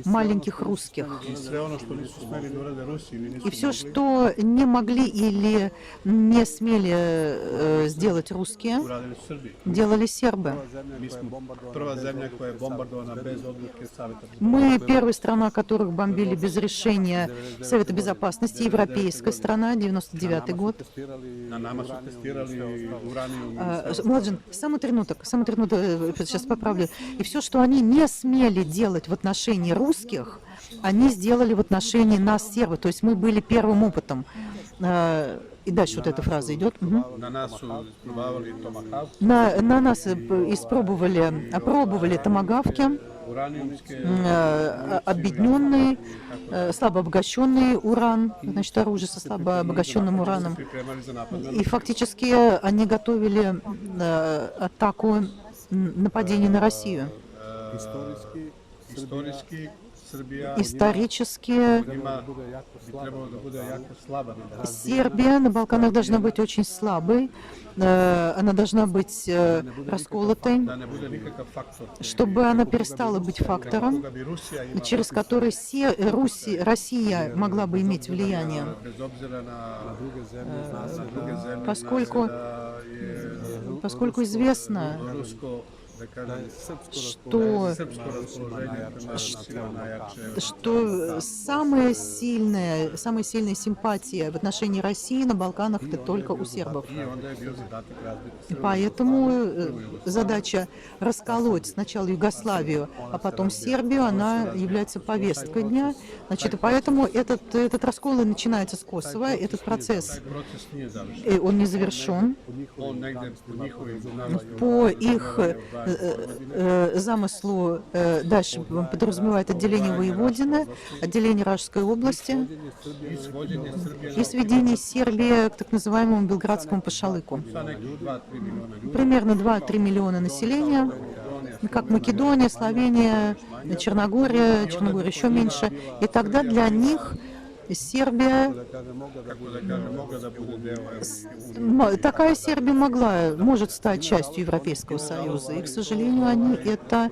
маленьких русских. I sve ono što nisu smeli da urade Rusi ili nisu И все, mogli, что не могли или не смели сделать русские, uradili su Srbiji. делали сербы. Mi smo prva zemlja koja je bombardovana bez odluke Saveta Мы первая страна, которых бомбили без решения Совета Безопасности, европейская страна, 99-й год. Na nama su testirali uranijum i Младжин, само тренуток, сейчас поправлю. И все, что они не смели делать в отношении русских, они сделали в отношении нас, сербов. То есть мы были первым опытом. И дальше вот эта фраза идет. na nas su probavali tomahawk, На нас опробовали томагавки, uranijumske объединенный, слабо обогащенный уран, значит, оружие со слабо обогащенным ураном. pripremali za napad na И фактически они готовили атаку, нападение на Россию. Istorijski Srbija Исторически njima bi trebalo da bude jako slaba na Balkanu. Сербия на Балканах должна быть очень слабой, она должна быть расколотой, Da ne bude nikakav faktor чтобы она перестала быть фактором, koga bi Rusija imala через который Россия могла бы иметь влияние. bez obzira na druge zemlje. Поскольку, поскольку известно, Rusko, da kažem, что, srpsko raspoloženje prema Rusima najjače. что самая сильная симпатия в отношении России на Балканах это только у сербов. I onda je bio zadatak razbiti И поэтому задача расколоть сначала Югославию, а потом Сербию, она является повесткой дня. Значит, и поэтому этот раскол и начинается с Косово, этот процесс, proces nije završen. он не завершен. On negde po njihovim nalazima По их замыслу дальше подразумевает отделение Воеводины, отделение Рашской области i svođenje Srbije и сведение Сербии к так называемому Белградскому пашалыку. sa nekih 2-3 miliona ljudi. Примерно 2-3 миллиона населения, как Македония, Словения, Черногория еще меньше. И тогда для них Сербия, Kako da kažem, mogla da bude deo Evropske unije. такая Сербия может стать частью Европейского Союза. И, к сожалению, они это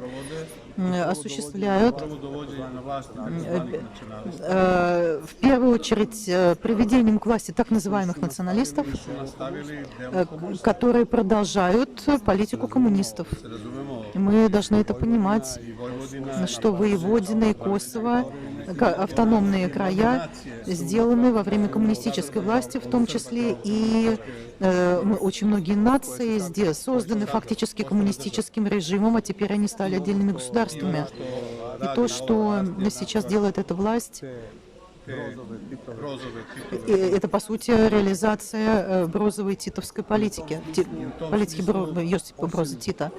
осуществляют Prvo dovođenje na vlast takozvanih nacionalista. в первую очередь приведением к власти так называемых националистов, Su nastavili demo которые продолжают политику коммунистов. se razumemo, Мы должны это понимать, i Vojvodina что Воеводина и Косово, автономные края, сделаны во время коммунистической власти, в том числе и очень многие нации здесь созданы фактически коммунистическим режимом, а теперь они стали отдельными государствами. И то, что сейчас делает эта власть, Это, по сути, реализация Брозовой титовской политики, политики Йосипа Броза Тита.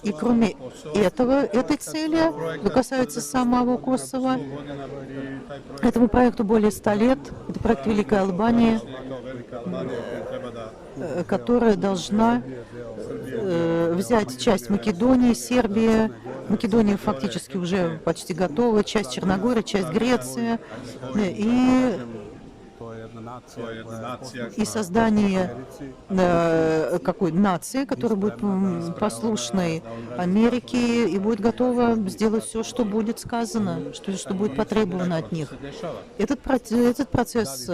И кроме этой цели, что касается самого Косово, этому проекту более 100 лет. Это проект Великой Албании, которая должна взять часть Македонии, Сербии. Македония фактически уже почти готова, часть Черногории, часть Греции. И создание какой нации, которая будет послушной Америке и будет готова сделать все, что будет сказано, что будет потребовано от них. Этот процесс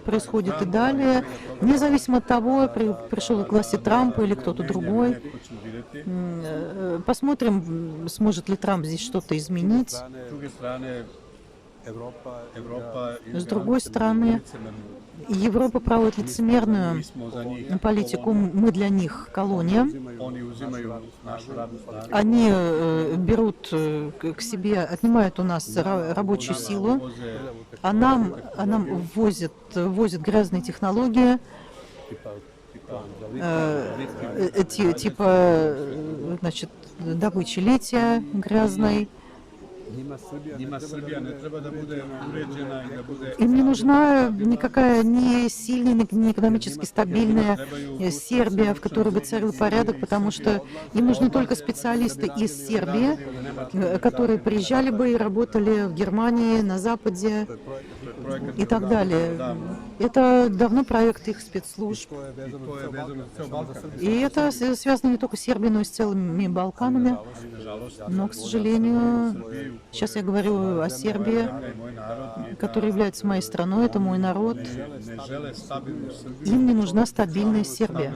происходит и далее, независимо от того, пришел к власти Трамп или кто-то другой. Посмотрим, сможет ли Трамп здесь что-то изменить. С другой стороны, Европа проводит лицемерную политику. Мы для них колония. Они берут к себе, отнимают у нас рабочую силу, а нам ввозят грязные технологии, типа, значит, добычи лития грязной. Им не нужна никакая ни сильная, ни экономически стабильная Сербия, в которой бы царил порядок, потому что им нужны только специалисты из Сербии, которые приезжали бы и работали в Германии, на Западе и так далее. Это давно проект их спецслужб. И это связано не только с Сербией, но и с целыми Балканами. Но, к сожалению, сейчас я говорю о Сербии, которая является моей страной, это мой народ. Им не нужна стабильная Сербия,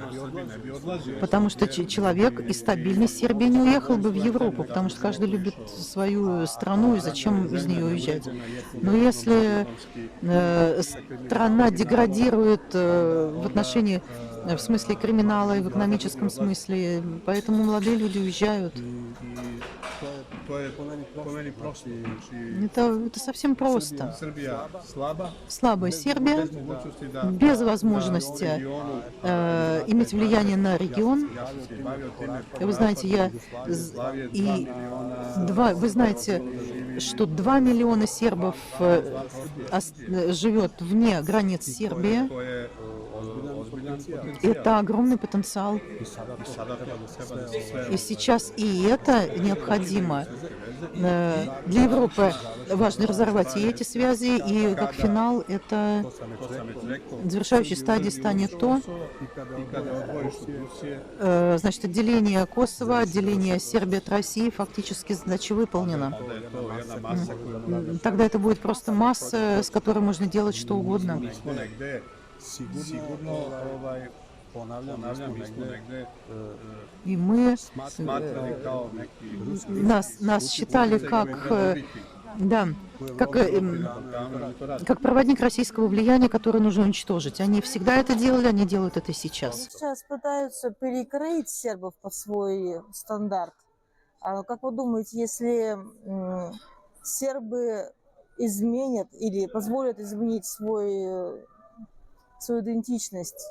потому что человек из стабильной Сербии не уехал бы в Европу, потому что каждый любит свою страну, и зачем из нее уезжать. Но если страна деградирует в отношении, в смысле криминала и в экономическом смысле, поэтому молодые люди уезжают. Это совсем просто. Слабая Сербия, без возможности иметь влияние на регион. Вы знаете, вы знаете, что 2 миллиона сербов живет вне границ Сербии. Это огромный потенциал. И сейчас и это необходимо. Для Европы важно разорвать и эти связи, и как финал это завершающей стадией станет то, значит, отделение Косово, отделение Сербии от России фактически задача выполнена. Тогда это будет просто масса, с которой можно делать что угодно. И мы нас считали как проводник российского влияния, который нужно уничтожить. Они всегда это делали, они делают это сейчас. Сейчас пытаются перекроить сербов под свой стандарт. А как вы думаете, если сербы изменят или позволят изменить свою идентичность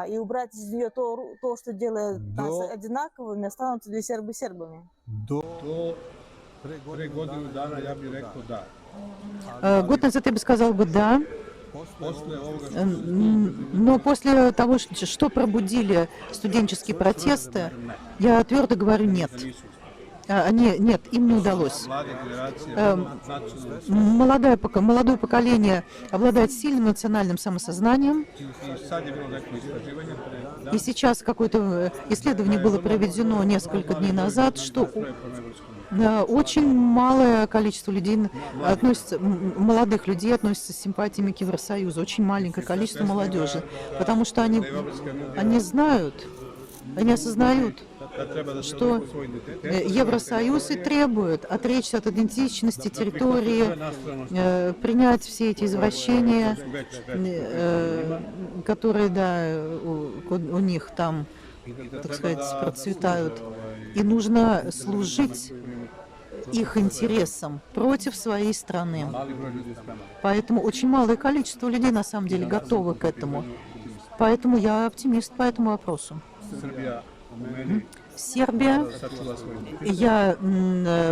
и убрать из нее то, что делает нас одинаковыми, останутся ли сербы сербами? Год назад я бы сказал да. Но после того, что пробудили студенческие протесты, я твердо говорю нет. Нет, им не удалось. Молодое поколение обладает сильным национальным самосознанием. И сейчас какое-то исследование было проведено несколько дней назад, что очень малое количество людей молодых людей относятся с симпатиями к Евросоюзу. Очень маленькое количество молодежи. Потому что они знают, они осознают, что Евросоюз и требует отречься от идентичности территории, принять все эти извращения, которые, у них там, так сказать, процветают. И нужно служить их интересам, против своей страны. Mali broj ljudi je spreman. Поэтому очень малое количество людей на самом деле готовы к этому. Поэтому я оптимист по этому вопросу. Srbija, po meni, Сербия, sačuva svoj identitet. я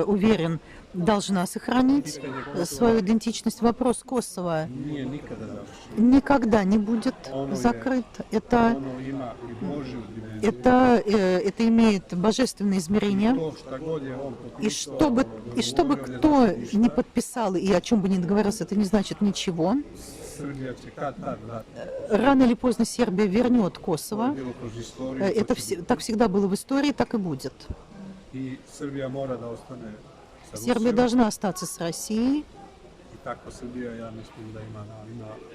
уверен, должна сохранить свою идентичность. Вопрос Косово Nije nikada završen. никогда не будет закрыт. Это, Ono ima i Božju dimenziju. это имеет божественное измерение. To šta god je on И чтобы кто не подписал и о чем бы ни договорился, это не значит ничего. Srbija će kad tad vratiti. Рано или поздно Сербия вернет Косово. Bilo kroz istoriju. Это так всегда было в истории, так и будет. I Srbija mora da ostane sa Сербия Rusijom. должна остаться с Россией. I takva Srbija, ja mislim da ima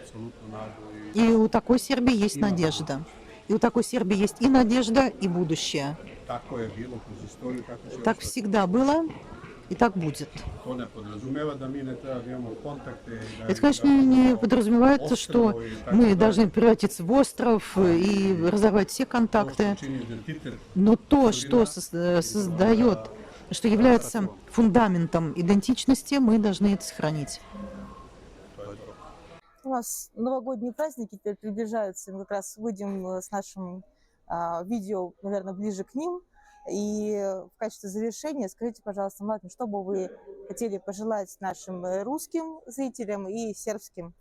apsolutnu nadu. И у такой Сербии есть надежда. И у такой Сербии есть и надежда, и будущее. Tako je bilo kroz istoriju, tako će Так ostati. всегда было, и так будет. To ne podrazumeva da mi ne treba da imamo kontakte. i da- Это, конечно, не подразумевает, что мы должны превратиться в остров и разорвать все To контакты. što čini identitet Но то, что создает, что является фундаментом идентичности, мы должны это сохранить. У нас новогодние праздники теперь приближаются, мы как раз выйдем с нашим видео, наверное, ближе к ним. И в качестве завершения скажите, пожалуйста, Млад, что бы вы хотели пожелать нашим русским зрителям и сербским,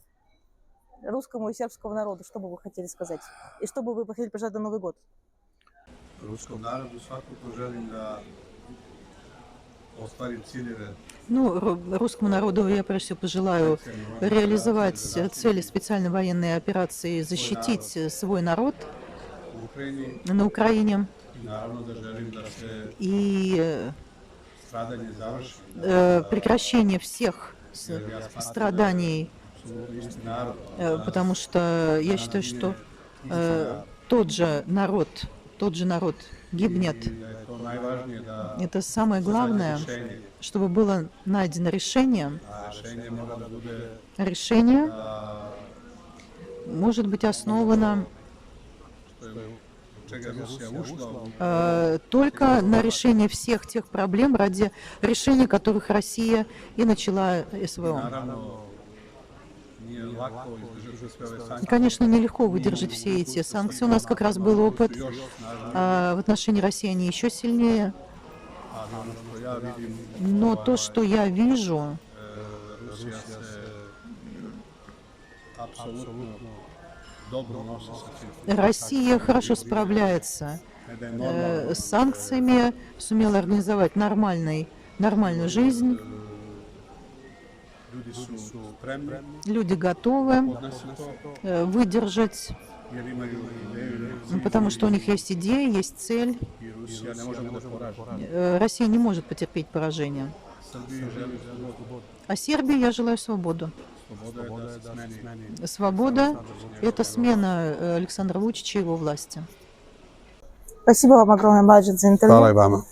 русскому и сербскому народу, что бы вы хотели сказать? И что бы вы хотели пожелать на Новый год? ruskom narodu svakako želim da ostvarim ciljeve Ну, русскому народу я прежде всего пожелаю реализовать цели специальной военной операции, защитить свой народ u Ukrajini на Украине i naravno da želim da se и stradanje završi. прекращение всех Jer ja smatram страданий, apsolutno isti narod. потому что я считаю, что тот же народ гибнет. I da je to najvažnije da Это самое главное, rješenje. чтобы было найдено решение. A rješenje mora da bude Решение da может быть основано što je u čega Rusija ušla u только на решение всех тех проблем, ради решения которых Россия и начала СВО. naravno nije lako izdržati sve ove И, sankcije. конечно, нелегко выдержать все эти санкции. У нас как раз был опыт. Još snažnije, В отношении России они еще сильнее. a ono što ja vidim, Но то, что я вижу, Rusija se apsolutno dobro nosi sa tim. Россия хорошо справляется Ne da je normalno, с санкциями, сумела организовать нормальную жизнь. ljudi su spremni Люди готовы podnesi to, выдержать, jer imaju ideju потому что у них есть идея, есть цель. i Rusija ne može da poraži. Россия не может потерпеть поражение. Srbiji želi slobodu. А Сербии я желаю свободу. Sloboda je da se smeni Свобода – это смена Александра Вучича и его власти. Спасибо вам огромное, Маджид, за интервью. Hvala i vama.